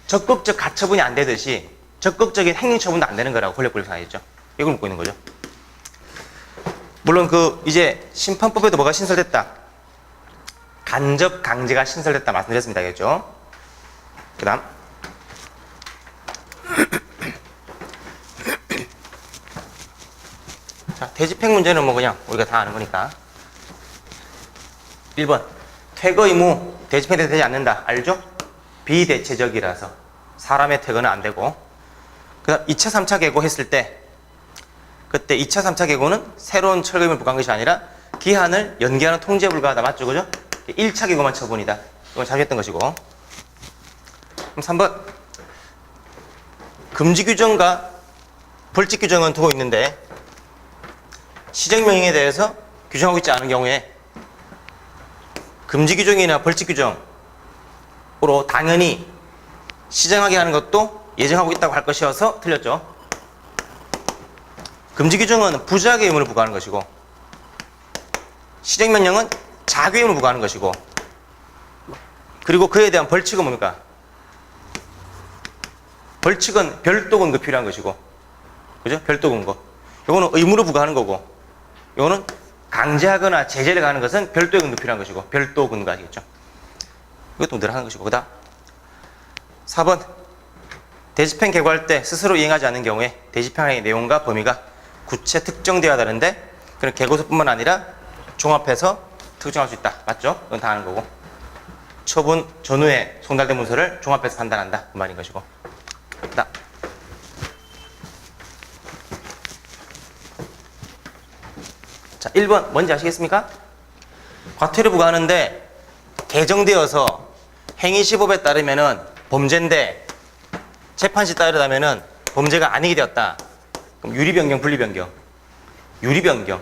S1: 적극적 가처분이 안 되듯이 적극적인 행위처분도 안 되는 거라고 권력분립상 알겠죠. 이걸 묻고 있는 거죠. 물론 그 이제 심판법에도 뭐가 신설됐다? 간접 강제가 신설됐다 말씀드렸습니다. 알겠죠? 그 다음 자, 대집행 문제는 뭐 그냥 우리가 다 아는 거니까. 1번 퇴거 의무 대집행돼서 되지 않는다. 알죠? 비대체적이라서 사람의 퇴거는 안 되고. 그 다음 2차 3차 계고 했을 때 그때 2차 3차 계고는 새로운 철거 의무를 부과한 것이 아니라 기한을 연기하는 통지에 불과하다. 맞죠? 그죠? 1차 계고만 처분이다. 이건 자주 했던 것이고. 그럼 3번 금지 규정과 벌칙 규정은 두고 있는데 시정명령에 대해서 규정하고 있지 않은 경우에 금지 규정이나 벌칙 규정으로 당연히 시정하게 하는 것도 예정하고 있다고 할 것이어서 틀렸죠. 금지 규정은 부작의 의무를 부과하는 것이고 시정명령은 자규의 의무를 부과하는 것이고 그리고 그에 대한 벌칙은 뭡니까? 벌칙은 별도 근거 필요한 것이고 그죠? 별도 근거. 요거는 의무로 부과하는 거고 요거는 강제하거나 제재를 가하는 것은 별도의 근거 필요한 것이고 별도 근거 아시겠죠? 이것도 늘 하는 것이고. 그 다음 4번 대집행 계고할 때 스스로 이행하지 않는 경우에 대집행의 내용과 범위가 구체 특정되어야 하는데 그런 계고서뿐만 아니라 종합해서 특정할 수 있다. 맞죠? 이건 다 아는 거고 처분 전후에 송달된 문서를 종합해서 판단한다. 그 말인 것이고. 그 다음 자, 1번 뭔지 아시겠습니까? 과태료 부과하는데 개정되어서 행위시법에 따르면은 범죄인데 재판시 따르다면은 범죄가 아니게 되었다. 그럼 유리변경, 분리변경. 유리변경.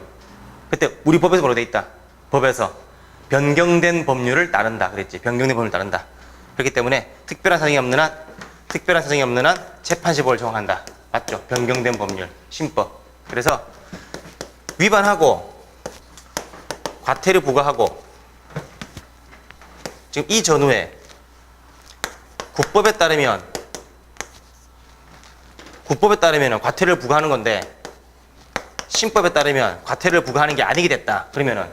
S1: 그때 우리 법에서 뭐로 돼 있다? 법에서 변경된 법률을 따른다. 그랬지. 변경된 법률을 따른다. 그렇기 때문에 특별한 사정이 없는 한 재판시법을 정한다. 맞죠? 변경된 법률, 신법. 그래서 위반하고 과태료 부과하고 지금 이 전후에 국법에 따르면 과태료를 부과하는 건데 신법에 따르면 과태료를 부과하는 게 아니게 됐다. 그러면은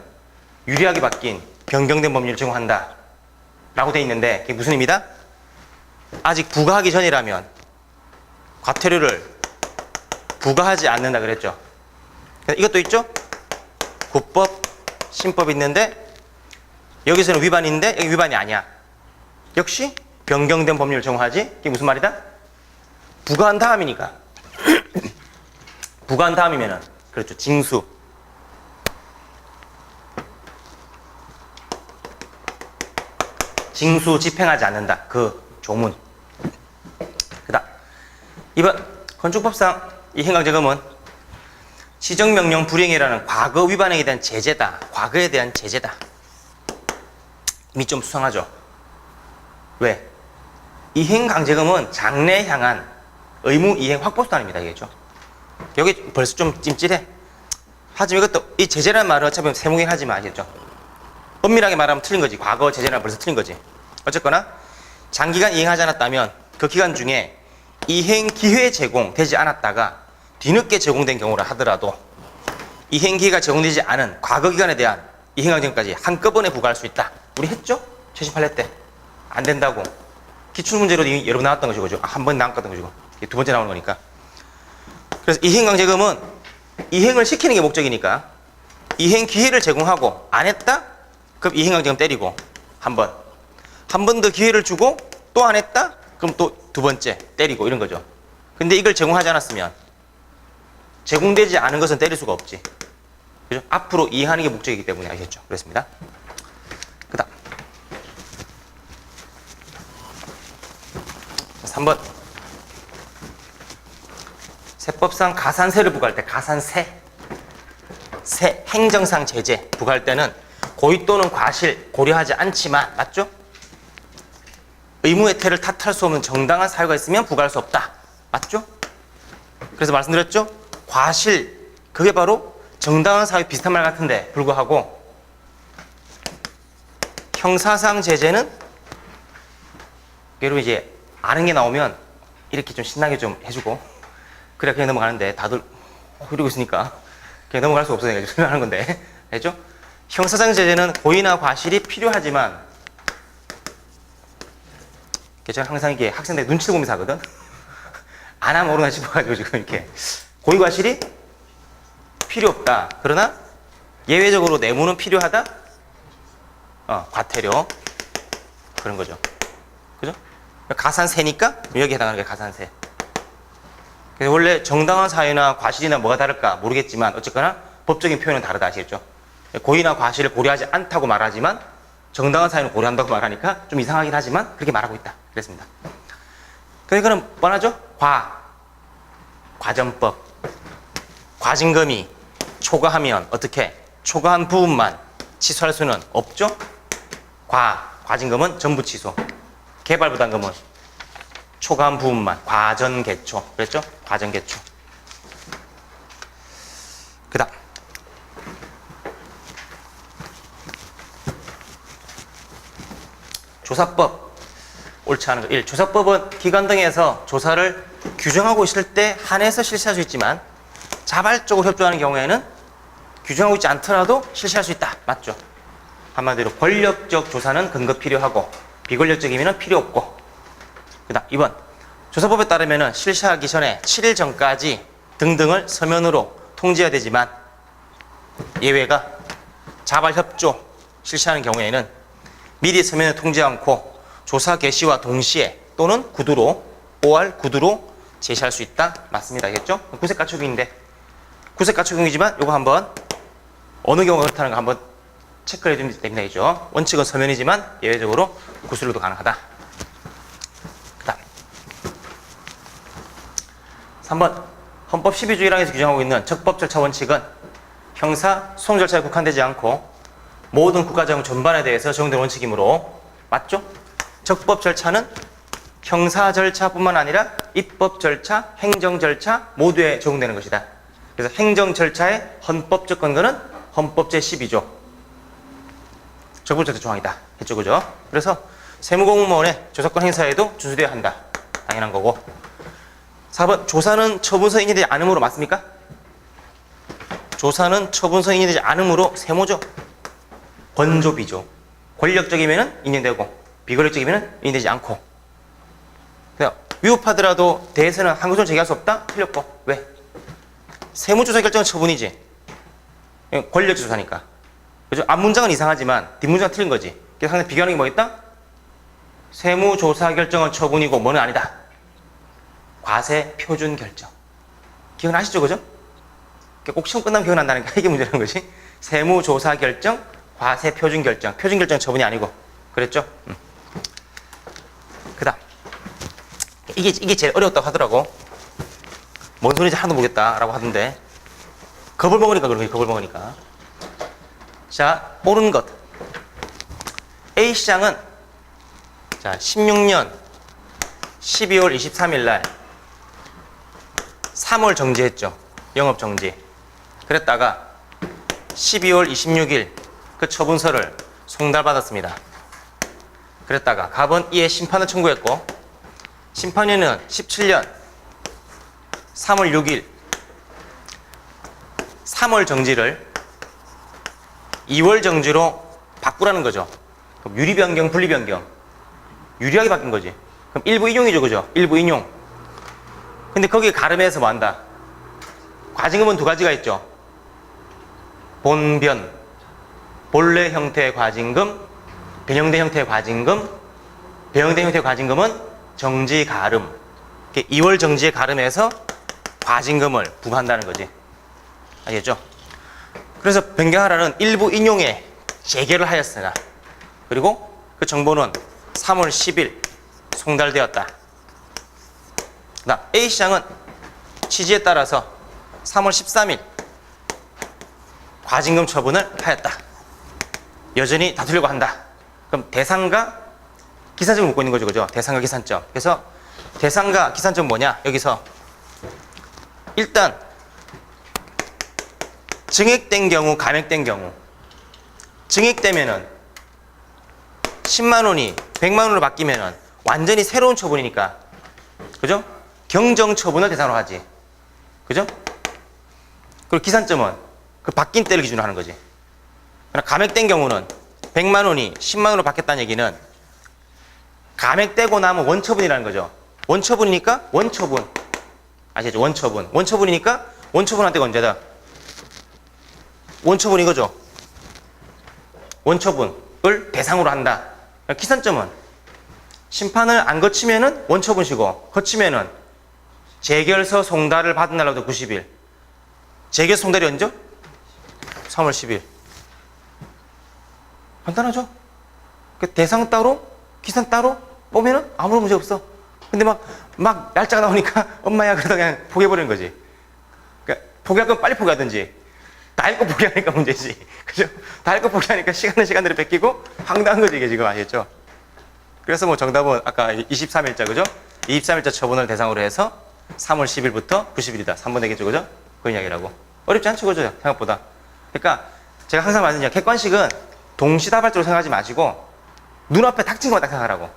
S1: 유리하게 바뀐 변경된 법률을 적용한다 라고 돼 있는데 그게 무슨 의미다? 아직 부과하기 전이라면 과태료를 부과하지 않는다 그랬죠. 이것도 있죠? 국법, 신법이 있는데 여기서는 위반인데 여기 위반이 아니야. 역시 변경된 법률을 적용하지. 이게 무슨 말이다? 부과한 다음이니까. 부과한 다음이면은 그렇죠. 징수. 징수 집행하지 않는다. 그 조문. 그다음 2번 건축법상 이 행강제금은 시정명령 불이행이라는 과거 위반행에 대한 제재다. 과거에 대한 제재다. 이미 좀 수상하죠. 왜? 이행강제금은 장래에 향한 의무 이행 확보수단입니다. 이게죠. 여기 벌써 좀 찜찔해. 하지만 이것도 이 제재라는 말은 어차피 세무긴 하지만 아시겠죠. 엄밀하게 말하면 틀린 거지. 과거 제재라는 벌써 틀린 거지. 어쨌거나 장기간 이행하지 않았다면 그 기간 중에 이행 기회 제공되지 않았다가 뒤늦게 제공된 경우라 하더라도 이행기회가 제공되지 않은 과거 기간에 대한 이행강제금까지 한꺼번에 부과할 수 있다. 우리 했죠? 최신 판례 때. 안 된다고. 기출문제로도 여러 번 나왔던 것이고, 한 번 나왔던 것이고, 두 번째 나오는 거니까. 그래서 이행강제금은 이행을 시키는 게 목적이니까 이행 기회를 제공하고 안 했다? 그럼 이행강제금 때리고 한 번 더 기회를 주고 또 안 했다? 그럼 또 두 번째 때리고 이런 거죠. 근데 이걸 제공하지 않았으면 제공되지 않은 것은 때릴 수가 없지. 그죠? 앞으로 이행하는 게 목적이기 때문에 아시겠죠? 그렇습니다. 그 다음 3번 세법상 가산세를 부과할 때 가산세 행정상 제재 부과할 때는 고의 또는 과실 고려하지 않지만 맞죠? 의무 혜택을 탓할 수 없는 정당한 사유가 있으면 부과할 수 없다. 맞죠? 그래서 말씀드렸죠? 과실 그게 바로 정당한 사유 비슷한 말 같은데 불구하고 형사상 제재는 여러분 이제 아는 게 나오면 이렇게 좀 신나게 좀 해주고 그래야 그냥 넘어가는데 다들 흐리고 있으니까 그냥 넘어갈 수 없어서 설명하는 건데. 알죠? 형사상 제재는 고의나 과실이 필요하지만, 제가 항상 이게 학생들 눈치를 보면서 하거든? 안 하면 모르나 싶어가지고 지금 이렇게. 고의 과실이 필요 없다. 그러나 예외적으로 뇌물은 필요하다? 과태료. 그런 거죠. 그죠? 가산세니까 여기에 해당하는 게 가산세. 그래서 원래 정당한 사유나 과실이나 뭐가 다를까 모르겠지만 어쨌거나 법적인 표현은 다르다 아시겠죠? 고의나 과실을 고려하지 않다고 말하지만 정당한 사유는 고려한다고 말하니까 좀 이상하긴 하지만 그렇게 말하고 있다. 그랬습니다. 그러니까 그럼 뻔하죠? 과전법. 과징금이 초과하면 어떻게? 초과한 부분만 취소할 수는 없죠? 과징금은 전부 취소. 개발부담금은 초과한 부분만 과전개초. 그랬죠? 과전개초. 그 다음 조사법. 옳지 않은 거 1. 조사법은 기관 등에서 조사를 규정하고 있을 때 한해서 실시할 수 있지만 자발적으로 협조하는 경우에는 규정하고 있지 않더라도 실시할 수 있다. 맞죠? 한마디로 권력적 조사는 근거 필요하고 비권력적이면 필요 없고. 그 다음 2번 조사법에 따르면 실시하기 전에 7일 전까지 등등을 서면으로 통지해야 되지만 예외가 자발협조 실시하는 경우에는 미리 서면에 통지 않고 조사 개시와 동시에 또는 구두로 OR 구두로 제시할 수 있다. 맞습니다. 알겠죠? 구색 가축인데 구색 가축이지만 이거 한번 어느 경우가 그렇다는 거 한번 체크를 해주면 됩니다. 원칙은 서면이지만 예외적으로 구술로도 가능하다. 그 다음 3번 헌법 12조 1항에서 규정하고 있는 적법 절차 원칙은 형사 소송 절차에 국한되지 않고 모든 국가재정 전반에 대해서 적용되는 원칙이므로 맞죠? 적법 절차는 형사 절차뿐만 아니라 입법 절차, 행정 절차 모두에 적용되는 것이다. 그래서 행정 절차의 헌법적 근거는 헌법 제12조 적법 절차 조항이다. 했죠, 그죠? 그래서 세무공무원의 조사권 행사에도 준수되어야 한다. 당연한 거고. 4번 조사는 처분서 인정되지 않으므로 맞습니까? 조사는 처분서 인정되지 않으므로 세모죠. 권조비죠. 권력적이면 인정되고 비권력적이면 인정되지 않고. 위법하더라도 대해서는 항고소를 제기할 수 없다? 틀렸고. 왜? 세무조사 결정은 처분이지. 권력조사니까. 그죠? 앞문장은 이상하지만 뒷문장은 틀린 거지. 그래서 항상 비교하는 게 뭐겠다? 세무조사 결정은 처분이고 뭐는 아니다. 과세 표준 결정. 기억나시죠? 그죠? 꼭 시험 끝나면 기억난다니까 이게 문제라는 거지. 세무조사 결정, 과세 표준 결정. 표준 결정 처분이 아니고. 그랬죠? 그 다음. 이게 제일 어려웠다고 하더라고. 뭔 소리인지 하나도 모르겠다라고 하던데. 겁을 먹으니까 그런 거예요. 겁을 먹으니까. 자, 옳은 것. A시장은 자, 16년 12월 23일 날 3월 정지했죠. 영업 정지. 그랬다가 12월 26일 그 처분서를 송달받았습니다. 그랬다가 갑은 이에 심판을 청구했고 심판위는 17년 3월 6일 3월 정지를 2월 정지로 바꾸라는 거죠. 그럼 유리 변경, 분리 변경. 유리하게 바뀐 거지. 그럼 일부 인용이죠, 그죠? 일부 인용. 근데 거기에 가름해서 뭐 한다? 과징금은 두 가지가 있죠. 본변, 본래 형태의 과징금, 변형된 형태의 과징금. 변형된 형태의 과징금은 정지 가름. 2월 정지에 가름해서 과징금을 부과한다는 거지. 알겠죠? 그래서 변경하라는 일부 인용에 재개를 하였으나 그리고 그 정보는 3월 10일 송달되었다. 그다음 A시장은 취지에 따라서 3월 13일 과징금 처분을 하였다. 여전히 다투려고 한다. 그럼 대상과 기산점을 묻고 있는 거죠, 그죠? 대상과 기산점. 그래서 대상과 기산점 뭐냐? 여기서 일단 증액된 경우, 감액된 경우. 증액되면은 10만 원이 100만 원으로 바뀌면은 완전히 새로운 처분이니까. 그죠? 경정 처분을 대상으로 하지. 그죠? 그리고 기산점은 그 바뀐 때를 기준으로 하는 거지. 그러나 감액된 경우는 100만 원이 10만 원으로 바뀌었다는 얘기는 감액되고 나면 원처분이라는 거죠. 원처분이니까 원처분. 아시죠? 원처분. 원처분이니까 원처분한 때가 언제다? 원처분 이거죠. 원처분을 대상으로 한다. 기산점은 심판을 안 거치면은 원처분이고 거치면은 재결서 송달을 받은 날로부터 90일. 재결서 송달이 언제? 3월 10일. 간단하죠? 그 대상 따로, 기산 따로 보면은 아무런 문제 없어. 근데 막 날짜가 나오니까 엄마야 그러다 그냥 포기해버리는 거지. 그러니까 포기할 건 빨리 포기하든지 다 읽고 포기하니까 문제지. 그죠? 다 읽고 포기하니까 시간대로 뺏기고 황당한 거지 이게 지금 아시겠죠? 그래서 뭐 정답은 아까 23일자 그죠? 23일자 처분을 대상으로 해서 3월 10일부터 90일이다. 3번 되겠죠 그죠? 그 이야기라고. 어렵지 않죠 그죠? 생각보다. 그러니까 제가 항상 말하는 객관식은 동시다발적으로 생각하지 마시고 눈앞에 닥친 것만 딱 생각하라고.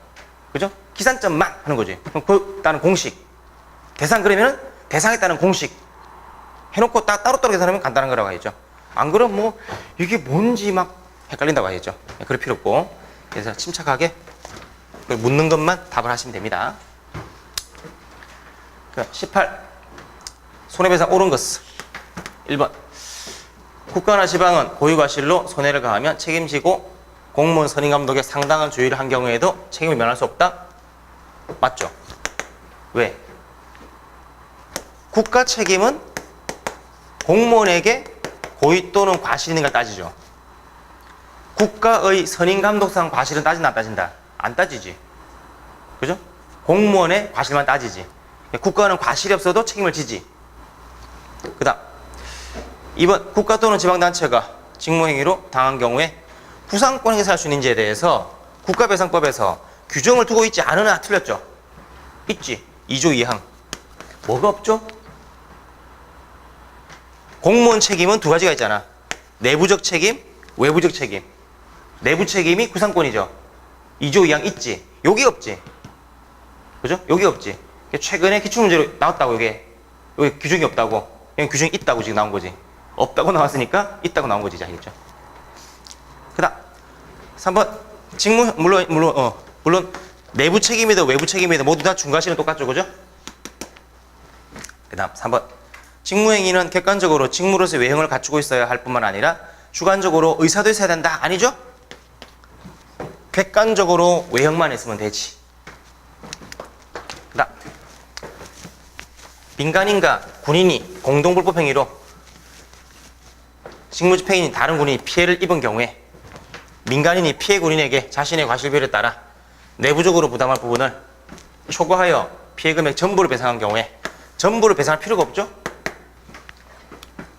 S1: 그죠? 기산점만 하는 거지. 그럼 그 따른 공식. 대상 그러면은 대상에 따른 공식. 해놓고 따로따로 계산하면 간단한 거라고 하겠죠. 안 그러면 뭐 이게 뭔지 막 헷갈린다고 하겠죠. 그럴 필요 없고. 그래서 침착하게 묻는 것만 답을 하시면 됩니다. 18. 손해배상 옳은 것은 1번. 국가나 지방은 고유과실로 손해를 가하면 책임지고 공무원 선임감독에 상당한 주의를 한 경우에도 책임을 면할 수 없다? 맞죠? 왜? 국가 책임은 공무원에게 고의 또는 과실이 있는가 따지죠. 국가의 선임감독상 과실은 따진다 안 따진다? 안 따지지. 그죠? 공무원의 과실만 따지지. 국가는 과실이 없어도 책임을 지지. 그 다음 2번. 국가 또는 지방단체가 직무행위로 당한 경우에 부상권 행사할 수 있는지에 대해서 국가배상법에서 규정을 두고 있지 않으나 틀렸죠? 있지. 2조 2항. 뭐가 없죠? 공무원 책임은 두 가지가 있잖아. 내부적 책임, 외부적 책임. 내부 책임이 구상권이죠. 2조 2항 있지. 여기 없지. 그죠? 여기 없지. 최근에 기출문제로 나왔다고 여기 규정이 없다고. 여기 규정이 있다고 지금 나온 거지. 없다고 나왔으니까 있다고 나온 거지. 알겠죠? 그 다음 3번. 직무 물론 내부 책임이든 외부 책임이든 모두 다 중과실은 똑같죠. 그죠? 그 다음 3번. 직무행위는 객관적으로 직무로서의 외형을 갖추고 있어야 할 뿐만 아니라 주관적으로 의사도 있어야 된다. 아니죠? 객관적으로 외형만 있으면 되지. 그 다음 민간인과 군인이 공동불법행위로 직무집행인이 다른 군인이 피해를 입은 경우에 민간인이 피해 군인에게 자신의 과실비를 따라 내부적으로 부담할 부분을 초과하여 피해금액 전부를 배상한 경우에 전부를 배상할 필요가 없죠?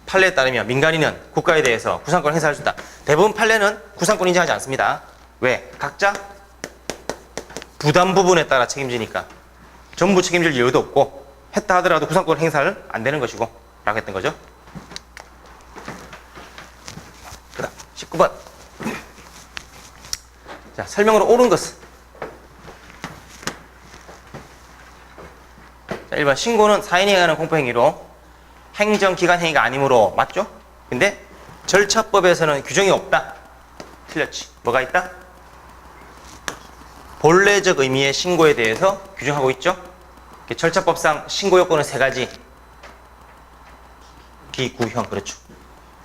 S1: 판례에 따르면 민간인은 국가에 대해서 구상권을 행사할 수 있다. 대부분 판례는 구상권 인정하지 않습니다. 왜? 각자 부담 부분에 따라 책임지니까 전부 책임질 이유도 없고 했다 하더라도 구상권 행사를 안 되는 것이고 라고 했던 거죠. 그 다음 19번. 자, 설명으로 옳은 것은 자, 1번. 신고는 사인이 행하는 공포행위로 행정기관 행위가 아니므로 맞죠? 근데 절차법에서는 규정이 없다. 틀렸지. 뭐가 있다? 본래적 의미의 신고에 대해서 규정하고 있죠? 절차법상 신고 요건은 3가지. 기구형, 그렇죠.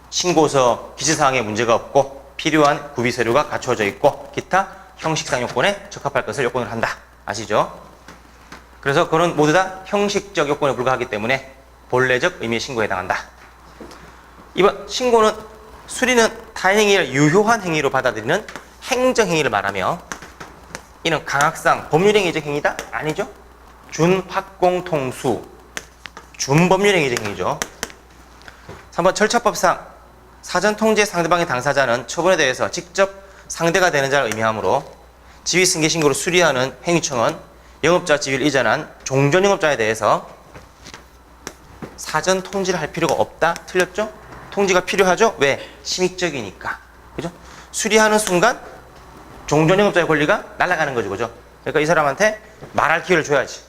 S1: 신고서 기재사항에 문제가 없고 필요한 구비서류가 갖추어져 있고 기타 형식상 요건에 적합할 것을 요건을 한다. 아시죠? 그래서 그건 모두 다 형식적 요건에 불과하기 때문에 본래적 의미의 신고에 해당한다. 2번. 신고는 수리는 타인행위를 유효한 행위로 받아들이는 행정행위를 말하며 이는 강학상 법률행위적 행위다? 아니죠? 준확공통수 준법률행위적 행위죠. 3번. 절차법상 사전통지의 상대방의 당사자는 처분에 대해서 직접 상대가 되는 자를 의미하므로 지휘승계 신고를 수리하는 행위청은 영업자 지위를 이전한 종전영업자에 대해서 사전 통지를 할 필요가 없다. 틀렸죠? 통지가 필요하죠? 왜? 심익적이니까. 그죠? 수리하는 순간 종전영업자의 권리가 날아가는 거죠. 그죠? 그러니까 이 사람한테 말할 기회를 줘야지.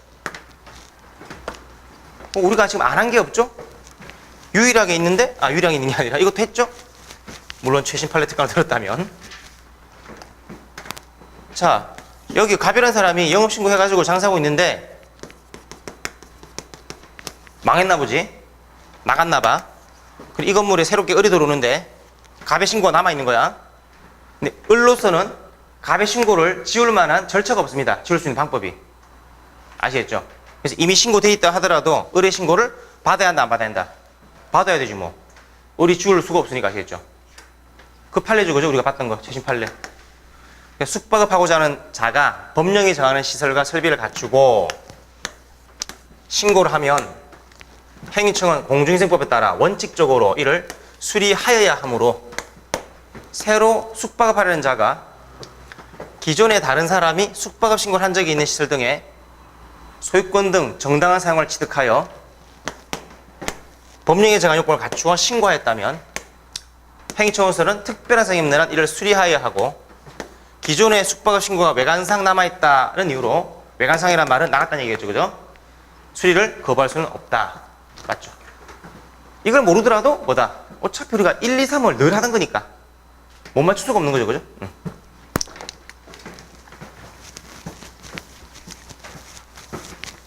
S1: 우리가 지금 안 한 게 없죠? 유일하게 있는데, 유일하게 있는 게 아니라 이것도 했죠? 물론 최신 판례 특강을 들었다면. 자, 여기 갑이라는 사람이 영업신고 해가지고 장사하고 있는데 망했나 보지? 나갔나 봐. 그리고 이 건물에 새롭게 을이 들어오는데 갑의 신고가 남아있는 거야. 근데 을로서는 갑의 신고를 지울 만한 절차가 없습니다. 지울 수 있는 방법이. 아시겠죠? 그래서 이미 신고돼 있다 하더라도 을의 신고를 받아야 한다, 안 받아야 한다? 받아야 되지 뭐. 을이 지울 수가 없으니까. 아시겠죠? 그 판례죠, 그죠? 우리가 봤던 거, 최신 판례. 숙박업하고자 하는 자가 법령이 정하는 시설과 설비를 갖추고 신고를 하면 행위청은 공중위생법에 따라 원칙적으로 이를 수리하여야 하므로 새로 숙박업하려는 자가 기존에 다른 사람이 숙박업 신고를 한 적이 있는 시설 등의 소유권 등 정당한 사용을 취득하여 법령에 정한 요건을 갖추어 신고하였다면 행위청으로서는 특별한 사정이 없는 한 이를 수리하여야 하고 기존의 숙박업 신고가 외관상 남아있다는 이유로 외관상이란 말은 나갔다는 얘기겠죠, 그죠? 수리를 거부할 수는 없다. 맞죠? 이걸 모르더라도 뭐다? 어차피 우리가 1, 2, 3을 늘 하던 거니까 못 맞출 수가 없는 거죠, 그죠?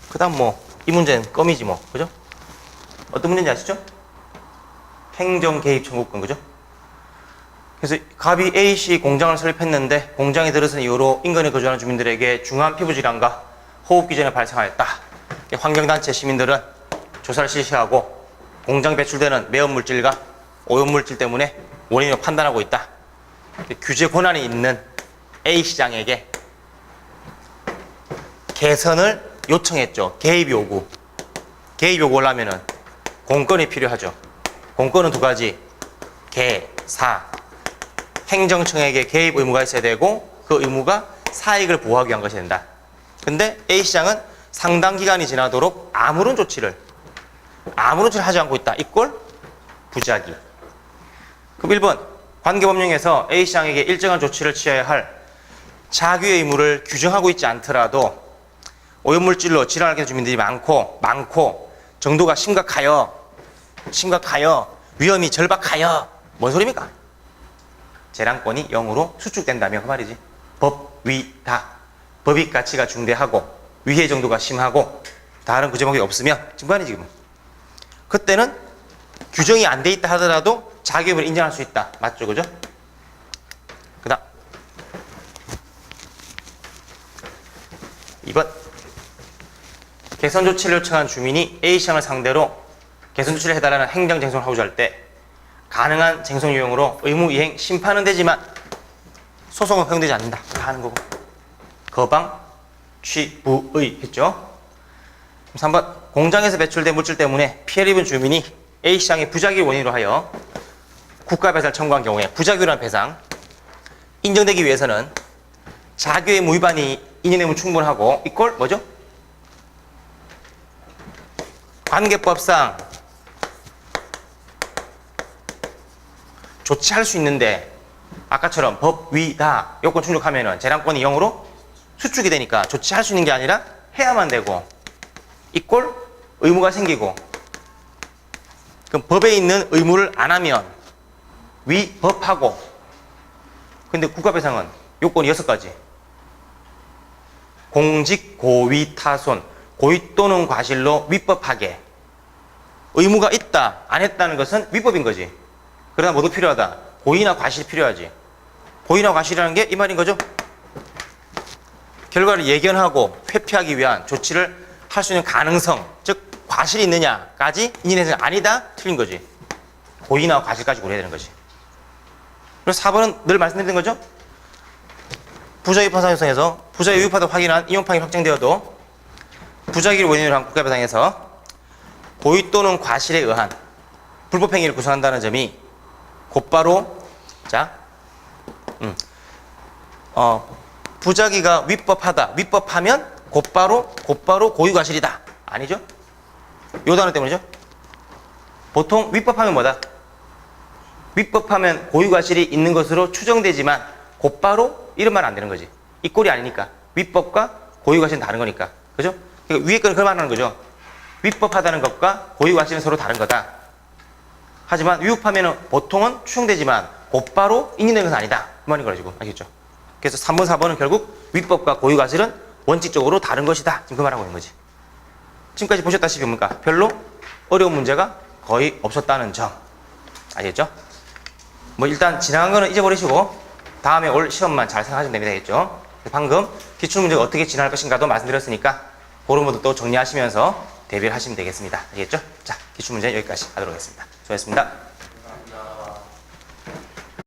S1: 그 다음 이 문제는 껌이지 그죠? 어떤 문제인지 아시죠? 행정 개입 청구권, 그죠? 그래서 갑이 A씨 공장을 설립했는데 공장에 들어선 이후로 인근에 거주하는 주민들에게 중한 피부질환과 호흡 기전이 발생하였다. 환경단체 시민들은 조사를 실시하고 공장 배출되는 매연물질과 오염물질 때문에 원인을 판단하고 있다. 규제 권한이 있는 A시장에게 개선을 요청했죠. 개입 요구. 개입 요구를 하면은 공권이 필요하죠. 공권은 두 가지. 개, 사. 행정청에게 개입 의무가 있어야 되고 그 의무가 사익을 보호하기 위한 것이 된다. 근데 A시장은 상당 기간이 지나도록 아무런 조치를 하지 않고 있다. 이꼴 부작위. 그럼 1번 관계법령에서 A시장에게 일정한 조치를 취해야 할 자규의 의무를 규정하고 있지 않더라도 오염물질로 질환을 겪는 주민들이 많고 정도가 심각하여 위험이 절박하여 뭔 소리입니까? 재량권이 0으로 수축된다며 그 말이지. 법, 위, 다. 법익 가치가 중대하고 위해 정도가 심하고 다른 구제목이 없으면 지금 그 말이지. 지금. 그때는 규정이 안 돼 있다 하더라도 자기업을 인정할 수 있다. 맞죠? 그죠? 그 다음 2번 개선 조치를 요청한 주민이 A시장을 상대로 개선 조치를 해달라는 행정쟁송을 하고자 할 때 가능한 쟁송 유형으로 의무 이행 심판은 되지만 소송은 허용되지 않는다 하는 거고 거방 취부의 했죠. 3번 공장에서 배출된 물질 때문에 피해를 입은 주민이 A시장의 부작위를 원인으로 하여 국가배상을 청구한 경우에 부작위라는 배상 인정되기 위해서는 자규의 무위반이 인정되면 충분하고 이꼴 뭐죠? 관계법상 조치할 수 있는데 아까처럼 법, 위, 다 요건 충족하면은 재량권이 0으로 수축이 되니까 조치할 수 있는 게 아니라 해야만 되고 이꼴 의무가 생기고 그럼 법에 있는 의무를 안 하면 위법하고 근데 국가배상은 요건이 6가지 공직, 고의, 타손 고의 또는 과실로 위법하게 의무가 있다 안 했다는 것은 위법인 거지. 그러나 뭐도 필요하다. 고의나 과실이 필요하지. 고의나 과실이라는 게 이 말인 거죠. 결과를 예견하고 회피하기 위한 조치를 할 수 있는 가능성, 즉 과실이 있느냐까지 인정해서 아니다, 틀린 거지. 고의나 과실까지 고려해야 되는 거지. 그래서 4번은 늘 말씀드린 거죠. 부작위 판사유성에서 부작위 유익하다고 확인한 인용판이 확정되어도 부작위를 원인으로 한 국가배상에서 고의 또는 과실에 의한 불법행위를 구성한다는 점이 곧바로 부작위가 위법하다. 위법하면 곧바로 고의과실이다. 아니죠? 요 단어 때문이죠. 보통 위법하면 뭐다? 위법하면 고의과실이 있는 것으로 추정되지만 곧바로 이런 말 안 되는 거지. 이 꼴이 아니니까. 위법과 고의과실은 다른 거니까. 그죠? 그러니까 위에 거는 그걸 말하는 거죠. 위법하다는 것과 고의과실은 서로 다른 거다. 하지만 위법하면은 보통은 추정되지만 곧바로 인정되는 것은 아니다. 그 말인 거라지고. 아시겠죠? 그래서 3번, 4번은 결국 위법과 고유가설은 원칙적으로 다른 것이다. 지금 그 말하고 있는 거지. 지금까지 보셨다시피 뭡니까? 별로 어려운 문제가 거의 없었다는 점. 아시겠죠? 뭐 일단 지나간 거는 잊어버리시고 다음에 올 시험만 잘 생각하시면 됩니다. 알겠죠? 방금 기출문제가 어떻게 진행할 것인가도 말씀드렸으니까 그런 것도 또 정리하시면서 대비를 하시면 되겠습니다. 알겠죠? 자, 기출문제 여기까지 하도록 하겠습니다. 수고하셨습니다.